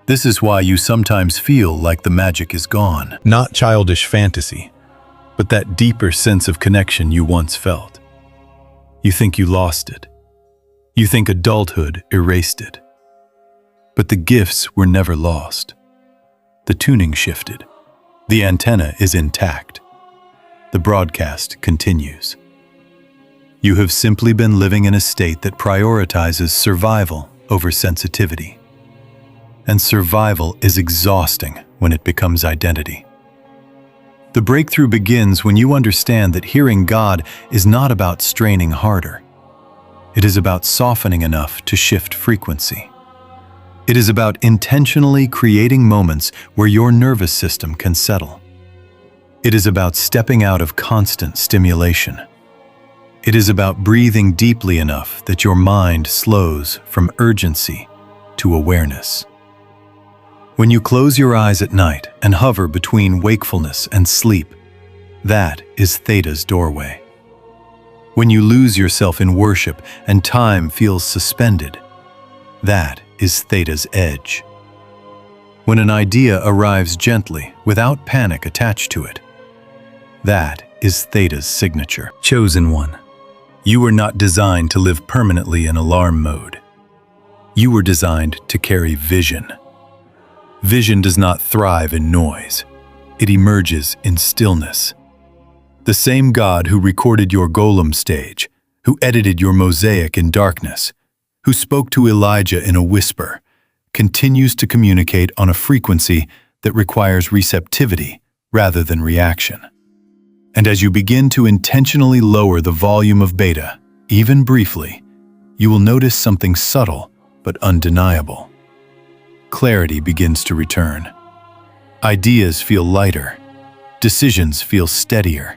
[SPEAKER 1] This is why you sometimes feel like the magic is gone. Not childish fantasy, but that deeper sense of connection you once felt. You think you lost it. You think adulthood erased it. But the gifts were never lost. The tuning shifted. The antenna is intact. The broadcast continues. You have simply been living in a state that prioritizes survival over sensitivity. And survival is exhausting when it becomes identity. The breakthrough begins when you understand that hearing God is not about straining harder. It is about softening enough to shift frequency. It is about intentionally creating moments where your nervous system can settle. It is about stepping out of constant stimulation. It is about breathing deeply enough that your mind slows from urgency to awareness. When you close your eyes at night and hover between wakefulness and sleep, that is theta's doorway. When you lose yourself in worship and time feels suspended, that is theta's edge. When an idea arrives gently without panic attached to it, that is theta's signature. Chosen one. You were not designed to live permanently in alarm mode. You were designed to carry vision. Vision does not thrive in noise. It emerges in stillness. The same God who recorded your Golem stage, who edited your mosaic in darkness, who spoke to Elijah in a whisper, continues to communicate on a frequency that requires receptivity rather than reaction. And as you begin to intentionally lower the volume of beta, even briefly, you will notice something subtle but undeniable. Clarity begins to return. Ideas feel lighter. Decisions feel steadier.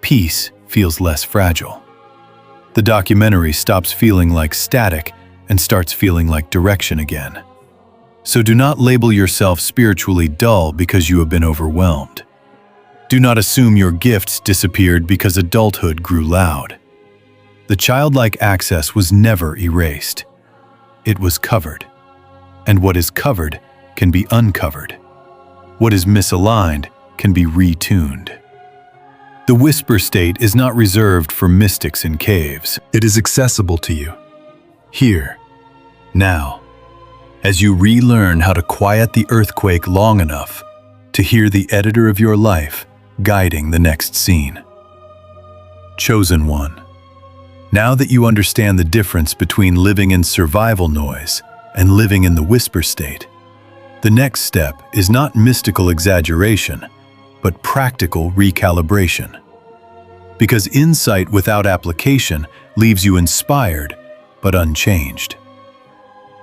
[SPEAKER 1] Peace feels less fragile. The documentary stops feeling like static and starts feeling like direction again. So do not label yourself spiritually dull because you have been overwhelmed. Do not assume your gifts disappeared because adulthood grew loud. The childlike access was never erased. It was covered. And what is covered can be uncovered. What is misaligned can be retuned. The whisper state is not reserved for mystics in caves. It is accessible to you. Here, now, as you relearn how to quiet the earthquake long enough to hear the editor of your life guiding the next scene. Chosen one. Now that you understand the difference between living in survival noise and living in the whisper state, the next step is not mystical exaggeration, but practical recalibration. Because insight without application leaves you inspired, but unchanged.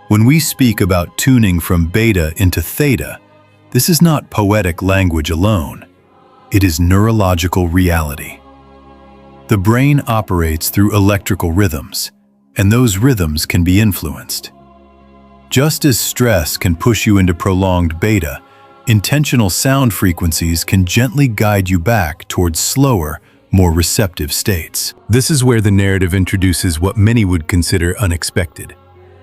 [SPEAKER 1] When we speak about tuning from beta into theta, this is not poetic language alone. It is neurological reality. The brain operates through electrical rhythms, and those rhythms can be influenced. Just as stress can push you into prolonged beta, intentional sound frequencies can gently guide you back towards slower, more receptive states. This is where the narrative introduces what many would consider unexpected,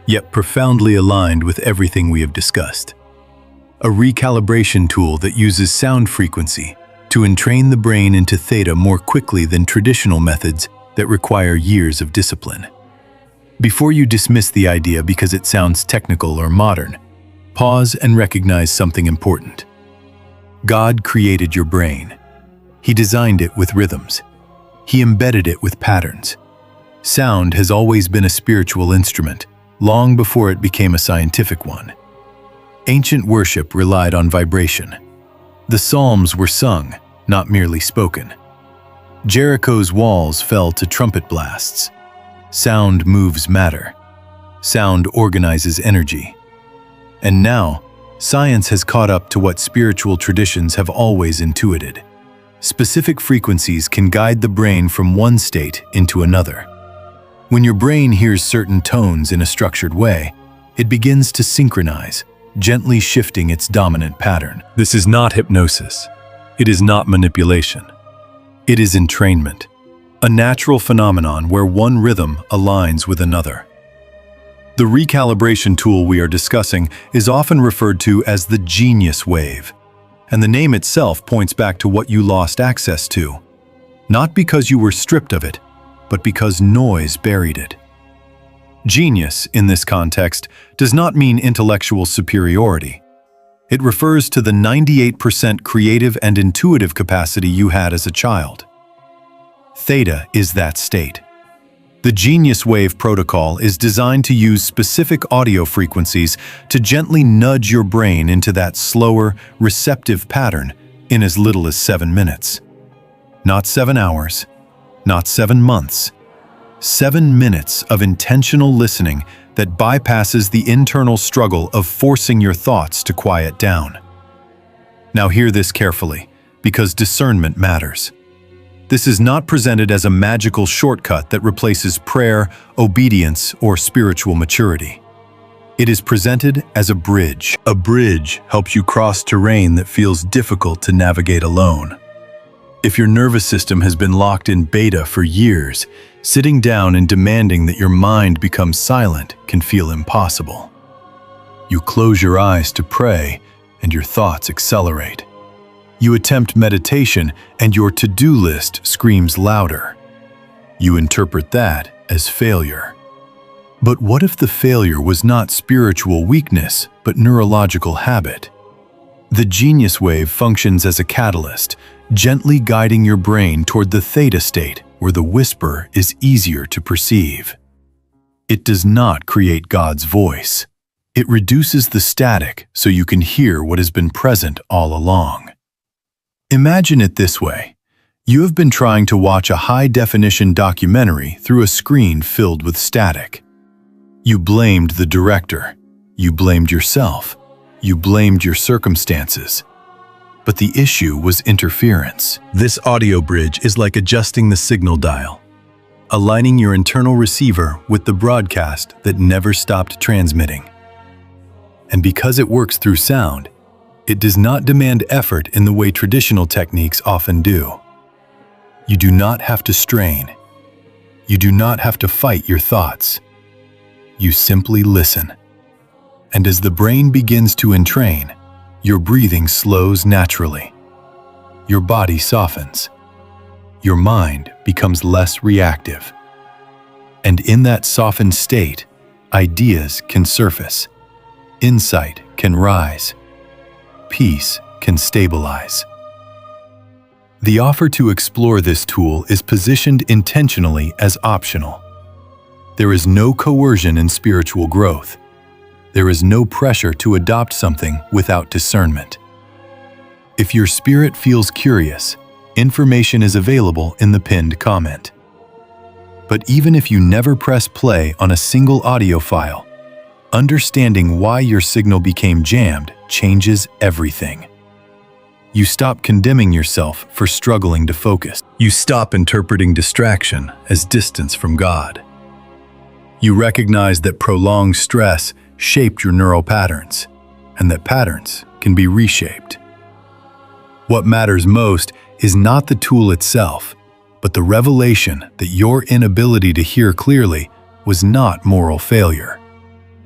[SPEAKER 1] yet profoundly aligned with everything we have discussed. A recalibration tool that uses sound frequency to entrain the brain into theta more quickly than traditional methods that require years of discipline. Before you dismiss the idea because it sounds technical or modern, pause and recognize something important. God created your brain. He designed it with rhythms. He embedded it with patterns. Sound has always been a spiritual instrument, long before it became a scientific one. Ancient worship relied on vibration. The Psalms were sung, not merely spoken. Jericho's walls fell to trumpet blasts. Sound moves matter. Sound organizes energy. And now, science has caught up to what spiritual traditions have always intuited. Specific frequencies can guide the brain from one state into another. When your brain hears certain tones in a structured way, it begins to synchronize, gently shifting its dominant pattern. This is not hypnosis. It is not manipulation. It is entrainment, a natural phenomenon where one rhythm aligns with another. The recalibration tool we are discussing is often referred to as the genius wave, and the name itself points back to what you lost access to, not because you were stripped of it, but because noise buried it. Genius, in this context, does not mean intellectual superiority. It refers to the 98% creative and intuitive capacity you had as a child. Theta is that state. The Genius Wave protocol is designed to use specific audio frequencies to gently nudge your brain into that slower, receptive pattern in as little as 7 minutes. Not 7 hours, not 7 months. 7 minutes of intentional listening that bypasses the internal struggle of forcing your thoughts to quiet down. Now hear this carefully, because discernment matters. This is not presented as a magical shortcut that replaces prayer, obedience, or spiritual maturity. It is presented as a bridge. A bridge helps you cross terrain that feels difficult to navigate alone. If your nervous system has been locked in beta for years, sitting down and demanding that your mind become silent can feel impossible. You close your eyes to pray, and your thoughts accelerate. You attempt meditation, and your to-do list screams louder. You interpret that as failure. But what if the failure was not spiritual weakness, but neurological habit? The genius wave functions as a catalyst, gently guiding your brain toward the theta state, where the whisper is easier to perceive. It does not create God's voice. It reduces the static so you can hear what has been present all along. Imagine it this way. You have been trying to watch a high-definition documentary through a screen filled with static. You blamed the director. You blamed yourself. You blamed your circumstances. But the issue was interference. This audio bridge is like adjusting the signal dial, aligning your internal receiver with the broadcast that never stopped transmitting. And because it works through sound, it does not demand effort in the way traditional techniques often do. You do not have to strain. You do not have to fight your thoughts. You simply listen. And as the brain begins to entrain, your breathing slows naturally. Your body softens. Your mind becomes less reactive. And in that softened state, ideas can surface. Insight can rise. Peace can stabilize. The offer to explore this tool is positioned intentionally as optional. There is no coercion in spiritual growth. There is no pressure to adopt something without discernment. If your spirit feels curious, information is available in the pinned comment. But even if you never press play on a single audio file, understanding why your signal became jammed changes everything. You stop condemning yourself for struggling to focus. You stop interpreting distraction as distance from God. You recognize that prolonged stress shaped your neural patterns, and that patterns can be reshaped. What matters most is not the tool itself, but the revelation that your inability to hear clearly was not moral failure.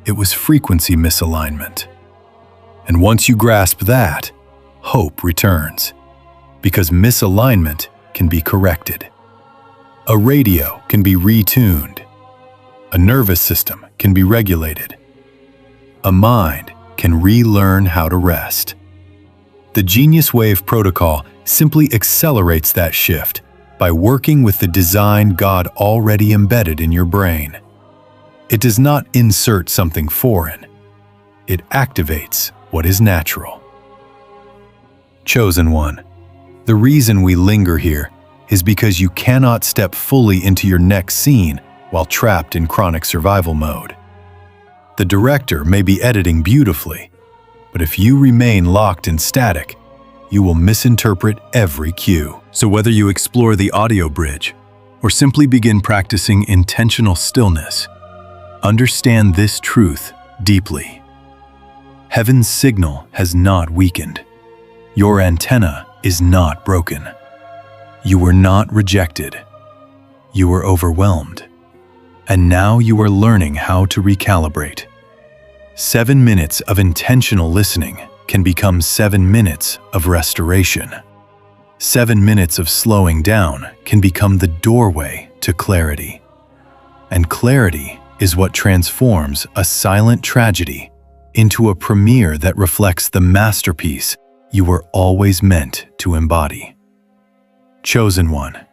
[SPEAKER 1] It was frequency misalignment. And once you grasp that, hope returns, because misalignment can be corrected. A radio can be retuned. A nervous system can be regulated. A mind can relearn how to rest. The Genius Wave protocol simply accelerates that shift by working with the design God already embedded in your brain. It does not insert something foreign. It activates what is natural. Chosen one, the reason we linger here is because you cannot step fully into your next scene while trapped in chronic survival mode. The director may be editing beautifully, but if you remain locked in static, you will misinterpret every cue. So whether you explore the audio bridge or simply begin practicing intentional stillness, understand this truth deeply. Heaven's signal has not weakened. Your antenna is not broken. You were not rejected. You were overwhelmed. And now you are learning how to recalibrate. 7 minutes of intentional listening can become 7 minutes of restoration. 7 minutes of slowing down can become the doorway to clarity. And clarity is what transforms a silent tragedy into a premiere that reflects the masterpiece you were always meant to embody. Chosen one,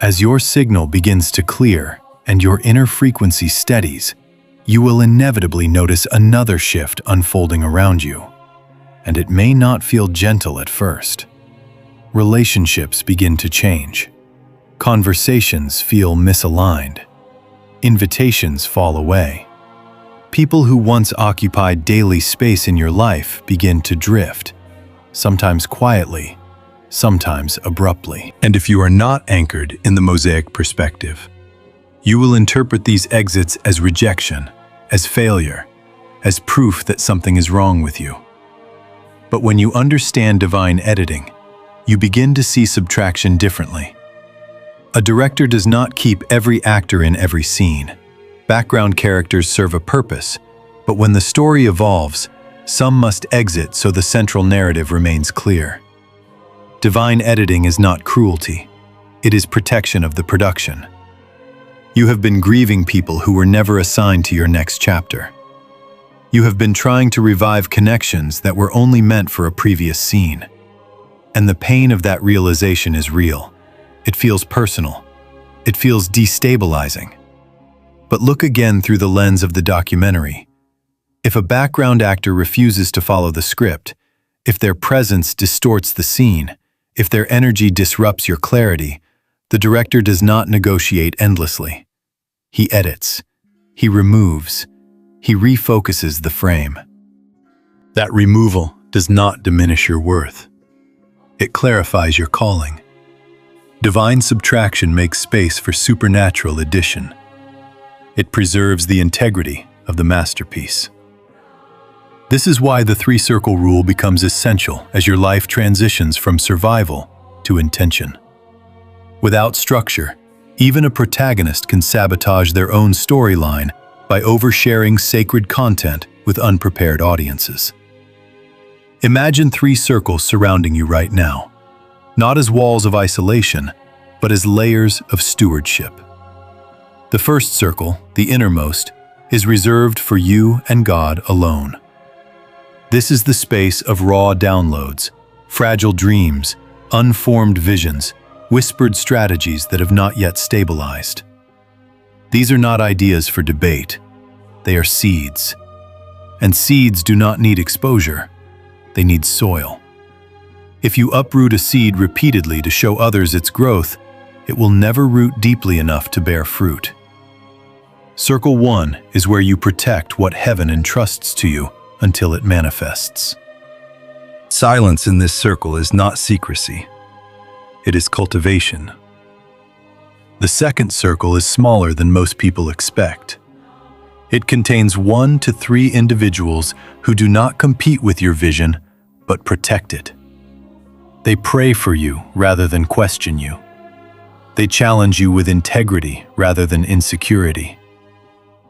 [SPEAKER 1] as your signal begins to clear and your inner frequency steadies, you will inevitably notice another shift unfolding around you. And it may not feel gentle at first. Relationships begin to change. Conversations feel misaligned. Invitations fall away. People who once occupied daily space in your life begin to drift, sometimes quietly, sometimes abruptly. And if you are not anchored in the Mosaic perspective, you will interpret these exits as rejection, as failure, as proof that something is wrong with you. But when you understand divine editing, you begin to see subtraction differently. A director does not keep every actor in every scene. Background characters serve a purpose, but when the story evolves, some must exit so the central narrative remains clear. Divine editing is not cruelty. It is protection of the production. You have been grieving people who were never assigned to your next chapter. You have been trying to revive connections that were only meant for a previous scene. And the pain of that realization is real. It feels personal. It feels destabilizing. But look again through the lens of the documentary. If a background actor refuses to follow the script, if their presence distorts the scene, if their energy disrupts your clarity, the director does not negotiate endlessly. He edits. He removes. He refocuses the frame. That removal does not diminish your worth. It clarifies your calling. Divine subtraction makes space for supernatural addition. It preserves the integrity of the masterpiece. This is why the three-circle rule becomes essential as your life transitions from survival to intention. Without structure, even a protagonist can sabotage their own storyline by oversharing sacred content with unprepared audiences. Imagine three circles surrounding you right now, not as walls of isolation, but as layers of stewardship. The first circle, the innermost, is reserved for you and God alone. This is the space of raw downloads, fragile dreams, unformed visions, whispered strategies that have not yet stabilized. These are not ideas for debate. They are seeds. And seeds do not need exposure. They need soil. If you uproot a seed repeatedly to show others its growth, it will never root deeply enough to bear fruit. Circle 1 is where you protect what heaven entrusts to you until it manifests. Silence in this circle is not secrecy. It is cultivation. The second circle is smaller than most people expect. It contains 1 to 3 individuals who do not compete with your vision, but protect it. They pray for you rather than question you. They challenge you with integrity rather than insecurity.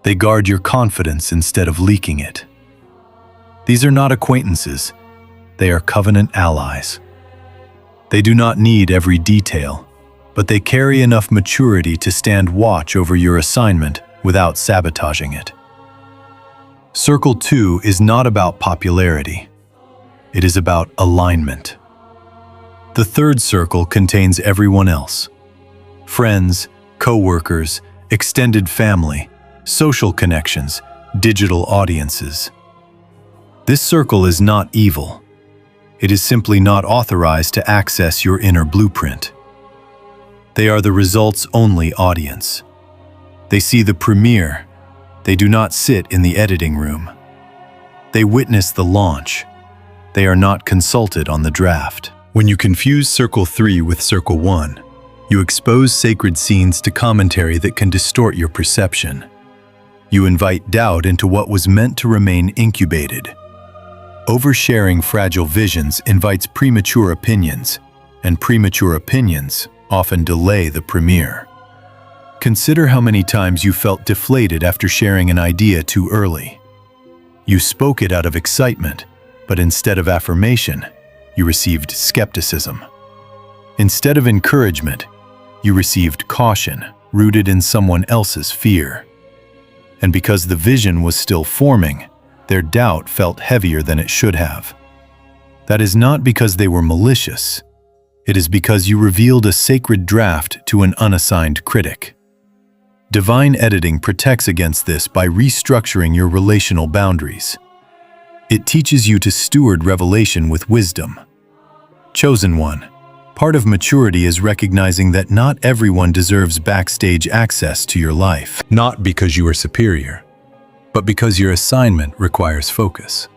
[SPEAKER 1] They guard your confidence instead of leaking it. These are not acquaintances. They are covenant allies. They do not need every detail, but they carry enough maturity to stand watch over your assignment without sabotaging it. Circle 2 is not about popularity. It is about alignment. The third circle contains everyone else. Friends, co-workers, extended family, social connections, digital audiences. This circle is not evil. It is simply not authorized to access your inner blueprint. They are the results-only audience. They see the premiere. They do not sit in the editing room. They witness the launch. They are not consulted on the draft. When you confuse Circle 3 with Circle 1, you expose sacred scenes to commentary that can distort your perception. You invite doubt into what was meant to remain incubated. Oversharing fragile visions invites premature opinions, and premature opinions often delay the premiere. Consider how many times you felt deflated after sharing an idea too early. You spoke it out of excitement, but instead of affirmation, you received skepticism. Instead of encouragement, you received caution, rooted in someone else's fear. And because the vision was still forming, their doubt felt heavier than it should have. That is not because they were malicious. It is because you revealed a sacred draft to an unassigned critic. Divine editing protects against this by restructuring your relational boundaries. It teaches you to steward revelation with wisdom. Chosen one, part of maturity is recognizing that not everyone deserves backstage access to your life. Not because you are superior, but because your assignment requires focus.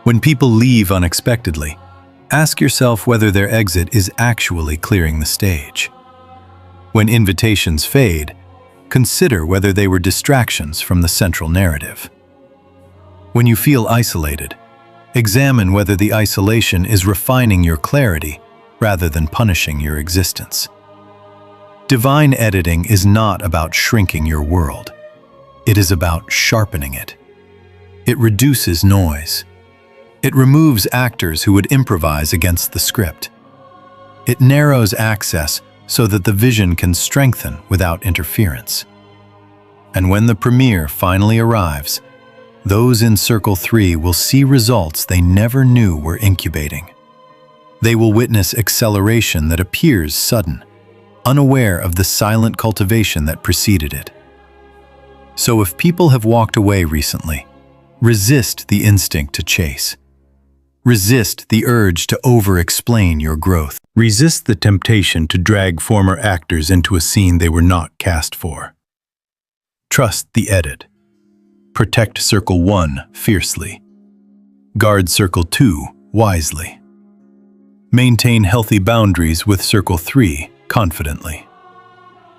[SPEAKER 1] When people leave unexpectedly, ask yourself whether their exit is actually clearing the stage. When invitations fade, consider whether they were distractions from the central narrative. When you feel isolated, examine whether the isolation is refining your clarity rather than punishing your existence. Divine editing is not about shrinking your world. It is about sharpening it. It reduces noise. It removes actors who would improvise against the script. It narrows access so that the vision can strengthen without interference. And when the premiere finally arrives, those in Circle 3 will see results they never knew were incubating. They will witness acceleration that appears sudden, unaware of the silent cultivation that preceded it. So if people have walked away recently, resist the instinct to chase. Resist the urge to over-explain your growth. Resist the temptation to drag former actors into a scene they were not cast for. Trust the edit. Protect Circle 1 fiercely. Guard Circle 2 wisely. Maintain healthy boundaries with Circle 3 confidently.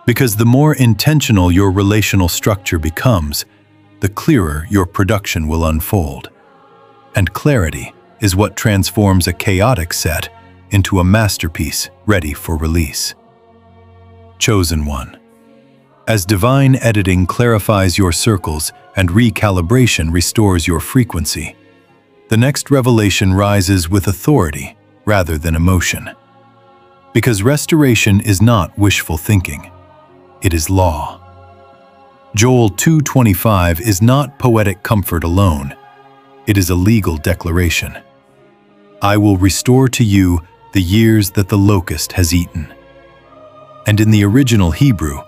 [SPEAKER 1] Because the more intentional your relational structure becomes, the clearer your production will unfold. And clarity is what transforms a chaotic set into a masterpiece ready for release. Chosen one. As divine editing clarifies your circles and recalibration restores your frequency, the next revelation rises with authority rather than emotion. Because restoration is not wishful thinking, it is law. Joel 2:25 is not poetic comfort alone, it is a legal declaration. I will restore to you the years that the locust has eaten. And in the original Hebrew,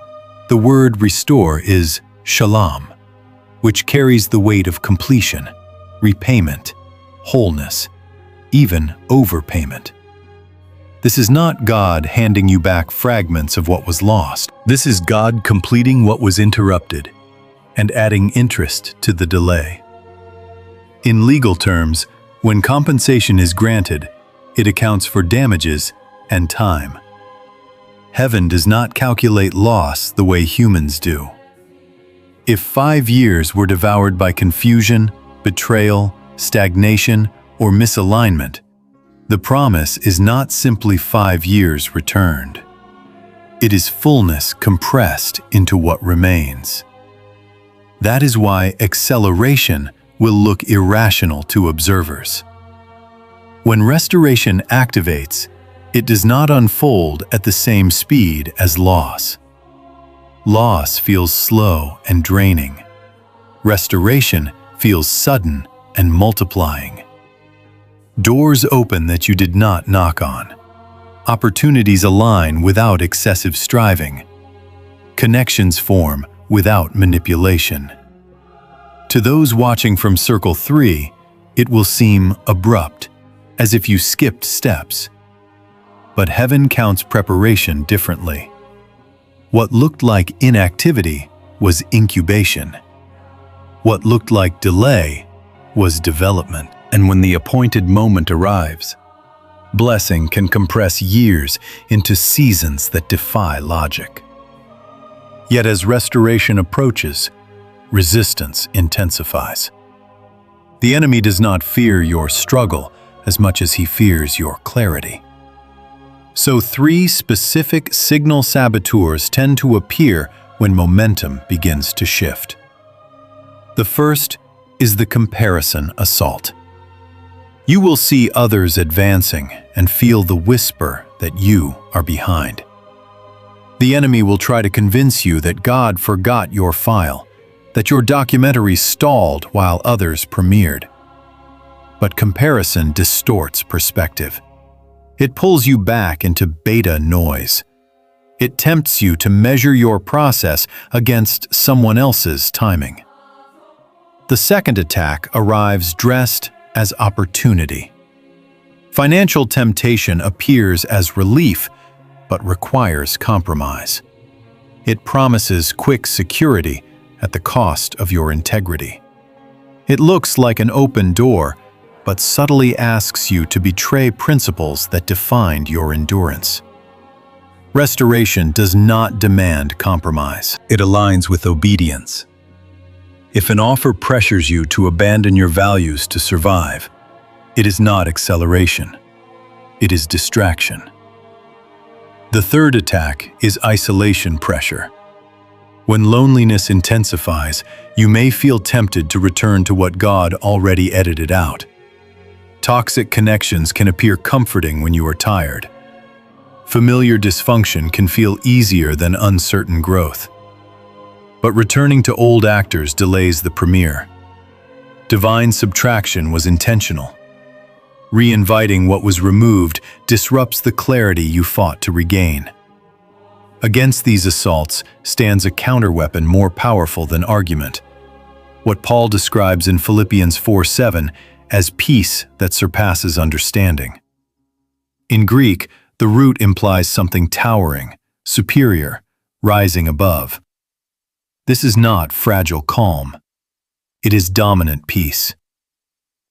[SPEAKER 1] the word restore is shalom, which carries the weight of completion, repayment, wholeness, even overpayment. This is not God handing you back fragments of what was lost. This is God completing what was interrupted and adding interest to the delay. In legal terms, when compensation is granted, it accounts for damages and time. Heaven does not calculate loss the way humans do. If 5 years were devoured by confusion, betrayal, stagnation, or misalignment, the promise is not simply 5 years returned. It is fullness compressed into what remains. That is why acceleration will look irrational to observers. When restoration activates, it does not unfold at the same speed as loss. Loss feels slow and draining. Restoration feels sudden and multiplying. Doors open that you did not knock on. Opportunities align without excessive striving. Connections form without manipulation. To those watching from Circle 3, it will seem abrupt, as if you skipped steps. But heaven counts preparation differently. What looked like inactivity was incubation. What looked like delay was development. And when the appointed moment arrives, blessing can compress years into seasons that defy logic. Yet as restoration approaches, resistance intensifies. The enemy does not fear your struggle as much as he fears your clarity. So 3 specific signal saboteurs tend to appear when momentum begins to shift. The first is the comparison assault. You will see others advancing and feel the whisper that you are behind. The enemy will try to convince you that God forgot your file, that your documentary stalled while others premiered. But comparison distorts perspective. It pulls you back into beta noise. It tempts you to measure your process against someone else's timing. The second attack arrives dressed as opportunity. Financial temptation appears as relief, but requires compromise. It promises quick security at the cost of your integrity. It looks like an open door, but subtly asks you to betray principles that defined your endurance. Restoration does not demand compromise. It aligns with obedience. If an offer pressures you to abandon your values to survive, it is not acceleration. It is distraction. The third attack is isolation pressure. When loneliness intensifies, you may feel tempted to return to what God already edited out. Toxic connections can appear comforting when you are tired. Familiar dysfunction can feel easier than uncertain growth. But returning to old actors delays the premiere. Divine subtraction was intentional. Re-inviting what was removed disrupts the clarity you fought to regain. Against these assaults stands a counterweapon more powerful than argument. What Paul describes in Philippians 4:7 as peace that surpasses understanding. In Greek, the root implies something towering, superior, rising above. This is not fragile calm. It is dominant peace.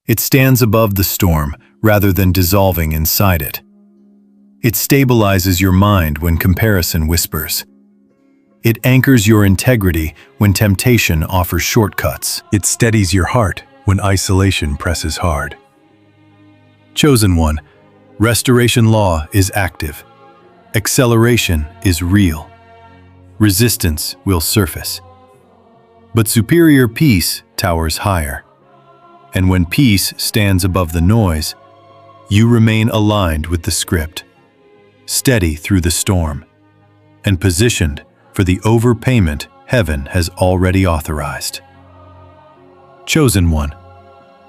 [SPEAKER 1] It stands above the storm rather than dissolving inside it. It stabilizes your mind when comparison whispers. It anchors your integrity when temptation offers shortcuts. It steadies your heart when isolation presses hard. Chosen one, restoration law is active. Acceleration is real. Resistance will surface. But superior peace towers higher. And when peace stands above the noise, you remain aligned with the script, steady through the storm, and positioned for the overpayment heaven has already authorized. Chosen one,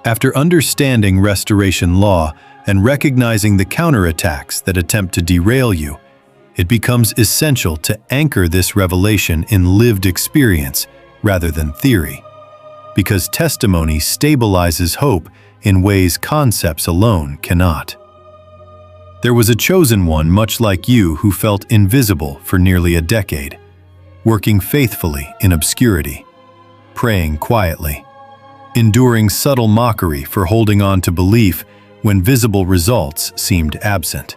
[SPEAKER 1] after understanding restoration law and recognizing the counterattacks that attempt to derail you, it becomes essential to anchor this revelation in lived experience rather than theory, because testimony stabilizes hope in ways concepts alone cannot. There was a chosen one much like you who felt invisible for nearly a decade, working faithfully in obscurity, praying quietly, enduring subtle mockery for holding on to belief when visible results seemed absent.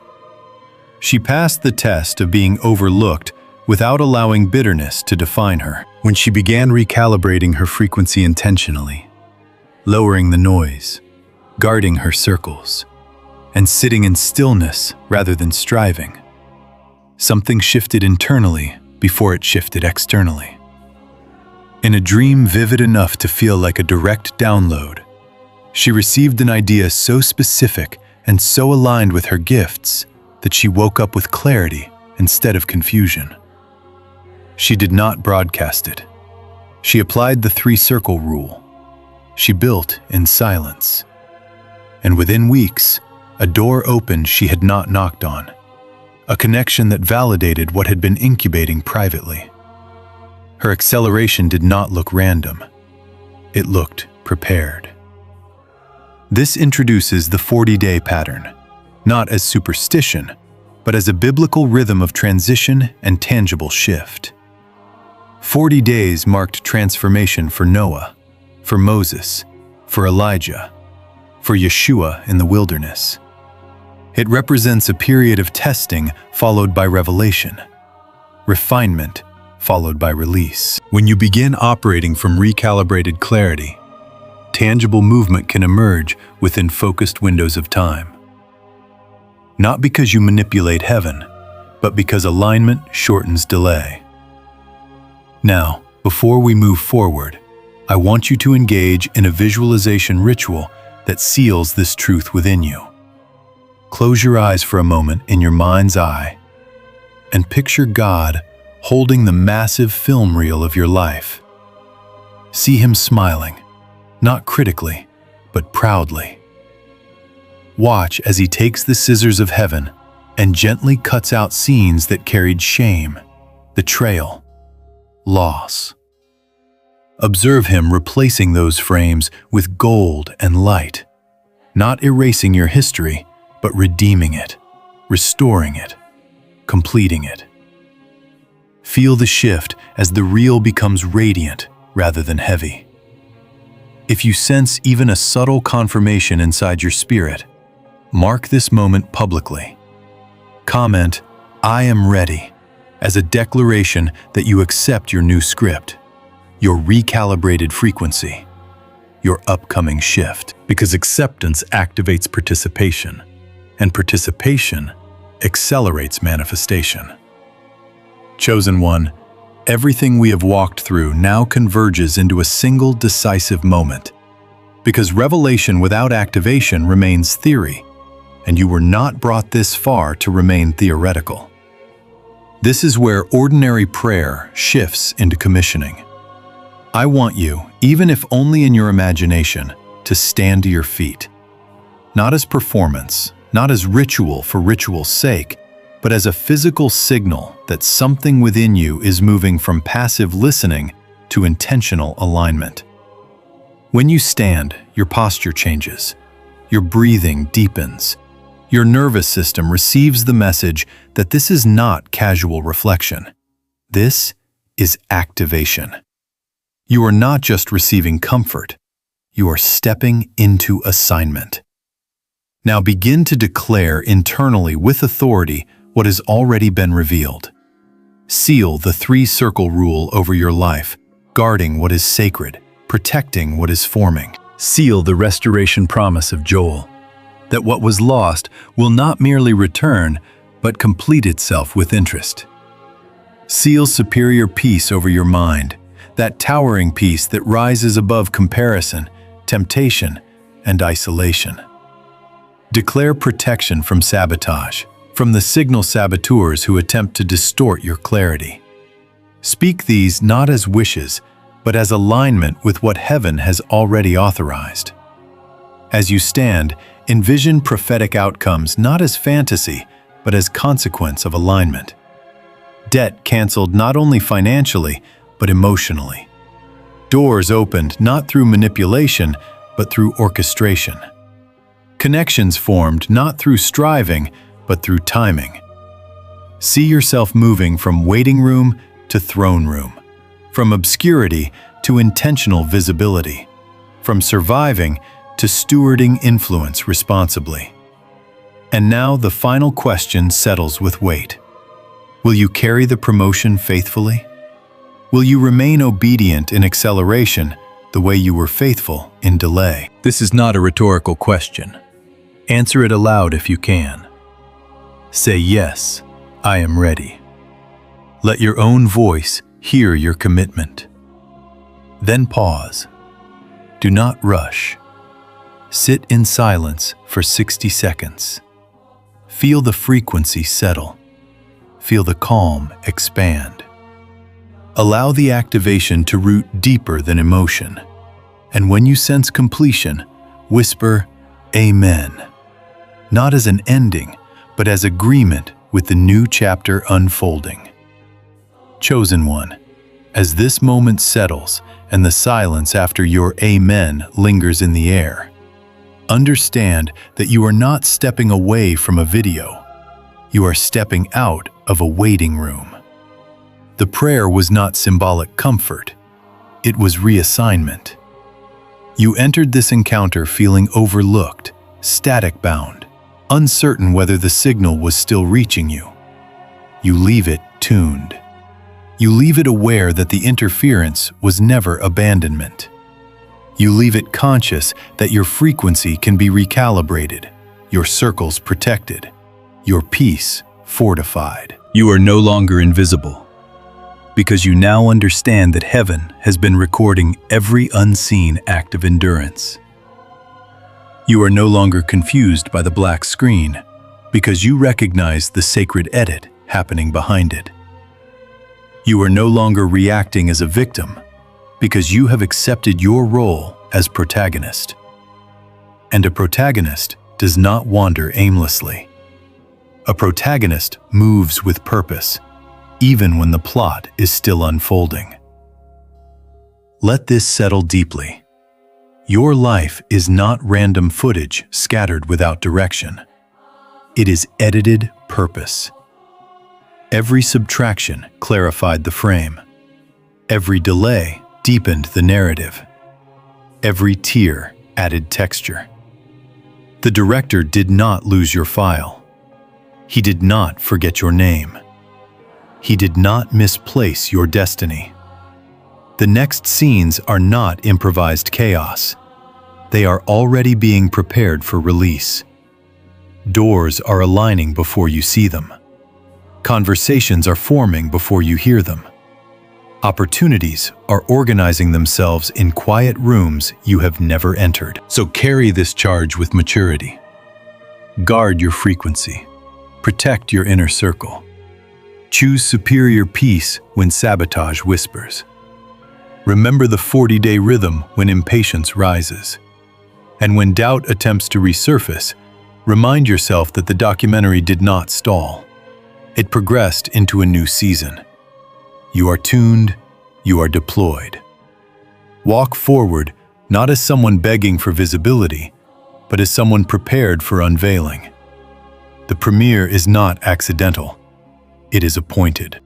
[SPEAKER 1] She passed the test of being overlooked without allowing bitterness to define her. When she began recalibrating her frequency intentionally, lowering the noise, guarding her circles, and sitting in stillness rather than striving, something shifted internally before it shifted externally. In a dream vivid enough to feel like a direct download, she received an idea so specific and so aligned with her gifts that she woke up with clarity instead of confusion. She did not broadcast it. She applied the 3-circle rule. She built in silence. And within weeks, a door opened she had not knocked on, a connection that validated what had been incubating privately. Her acceleration did not look random. It looked prepared. This introduces the 40-day pattern, not as superstition, but as a biblical rhythm of transition and tangible shift. 40 days marked transformation for Noah, for Moses, for Elijah, for Yeshua in the wilderness. It represents a period of testing followed by revelation, refinement followed by release. When you begin operating from recalibrated clarity, tangible movement can emerge within focused windows of time. Not because you manipulate heaven, but because alignment shortens delay. Now, before we move forward, I want you to engage in a visualization ritual that seals this truth within you. Close your eyes for a moment in your mind's eye and picture God holding the massive film reel of your life. See Him smiling, not critically, but proudly. Watch as He takes the scissors of heaven and gently cuts out scenes that carried shame, betrayal, loss. Observe Him replacing those frames with gold and light, not erasing your history, but redeeming it, restoring it, completing it. Feel the shift as the reel becomes radiant rather than heavy. If you sense even a subtle confirmation inside your spirit, mark this moment publicly. Comment, "I am ready," as a declaration that you accept your new script, your recalibrated frequency, your upcoming shift. Because acceptance activates participation, and participation accelerates manifestation. Chosen one, everything we have walked through now converges into a single decisive moment. Because revelation without activation remains theory, and you were not brought this far to remain theoretical. This is where ordinary prayer shifts into commissioning. I want you, even if only in your imagination, to stand to your feet. Not as performance, not as ritual for ritual's sake, but as a physical signal that something within you is moving from passive listening to intentional alignment. When you stand, your posture changes. Your breathing deepens. Your nervous system receives the message that this is not casual reflection. This is activation. You are not just receiving comfort. You are stepping into assignment. Now begin to declare internally with authority what has already been revealed. Seal the 3-circle rule over your life, guarding what is sacred, protecting what is forming. Seal the restoration promise of Joel, that what was lost will not merely return, but complete itself with interest. Seal superior peace over your mind, that towering peace that rises above comparison, temptation, and isolation. Declare protection from sabotage, from the signal saboteurs who attempt to distort your clarity. Speak these not as wishes, but as alignment with what heaven has already authorized. As you stand, envision prophetic outcomes not as fantasy, but as consequence of alignment. Debt canceled not only financially, but emotionally. Doors opened not through manipulation, but through orchestration. Connections formed not through striving, but through timing. See yourself moving from waiting room to throne room, from obscurity to intentional visibility, from surviving to stewarding influence responsibly. And now the final question settles with weight. Will you carry the promotion faithfully? Will you remain obedient in acceleration the way you were faithful in delay? This is not a rhetorical question. Answer it aloud if you can. Say, yes, I am ready. Let your own voice hear your commitment. Then pause. Do not rush. Sit in silence for 60 seconds. Feel the frequency settle. Feel the calm expand. Allow the activation to root deeper than emotion. And when you sense completion, whisper, Amen. Not as an ending, but as agreement with the new chapter unfolding. Chosen one, as this moment settles and the silence after your Amen lingers in the air, understand that you are not stepping away from a video. You are stepping out of a waiting room. The prayer was not symbolic comfort. It was reassignment. You entered this encounter feeling overlooked, static-bound, uncertain whether the signal was still reaching you. You leave it tuned. You leave it aware that the interference was never abandonment. You leave it conscious that your frequency can be recalibrated, your circles protected, your peace fortified. You are no longer invisible, because you now understand that heaven has been recording every unseen act of endurance. You are no longer confused by the black screen, because you recognize the sacred edit happening behind it. You are no longer reacting as a victim, because you have accepted your role as protagonist. And a protagonist does not wander aimlessly. A protagonist moves with purpose, even when the plot is still unfolding. Let this settle deeply. Your life is not random footage scattered without direction. It is edited purpose. Every subtraction clarified the frame. Every delay deepened the narrative. Every tear added texture. The director did not lose your file. He did not forget your name. He did not misplace your destiny. The next scenes are not improvised chaos. They are already being prepared for release. Doors are aligning before you see them. Conversations are forming before you hear them. Opportunities are organizing themselves in quiet rooms you have never entered. So carry this charge with maturity. Guard your frequency. Protect your inner circle. Choose superior peace when sabotage whispers. Remember the 40-day rhythm when impatience rises. And when doubt attempts to resurface, remind yourself that the documentary did not stall. It progressed into a new season. You are tuned, you are deployed. Walk forward not as someone begging for visibility, but as someone prepared for unveiling. The premiere is not accidental. It is appointed.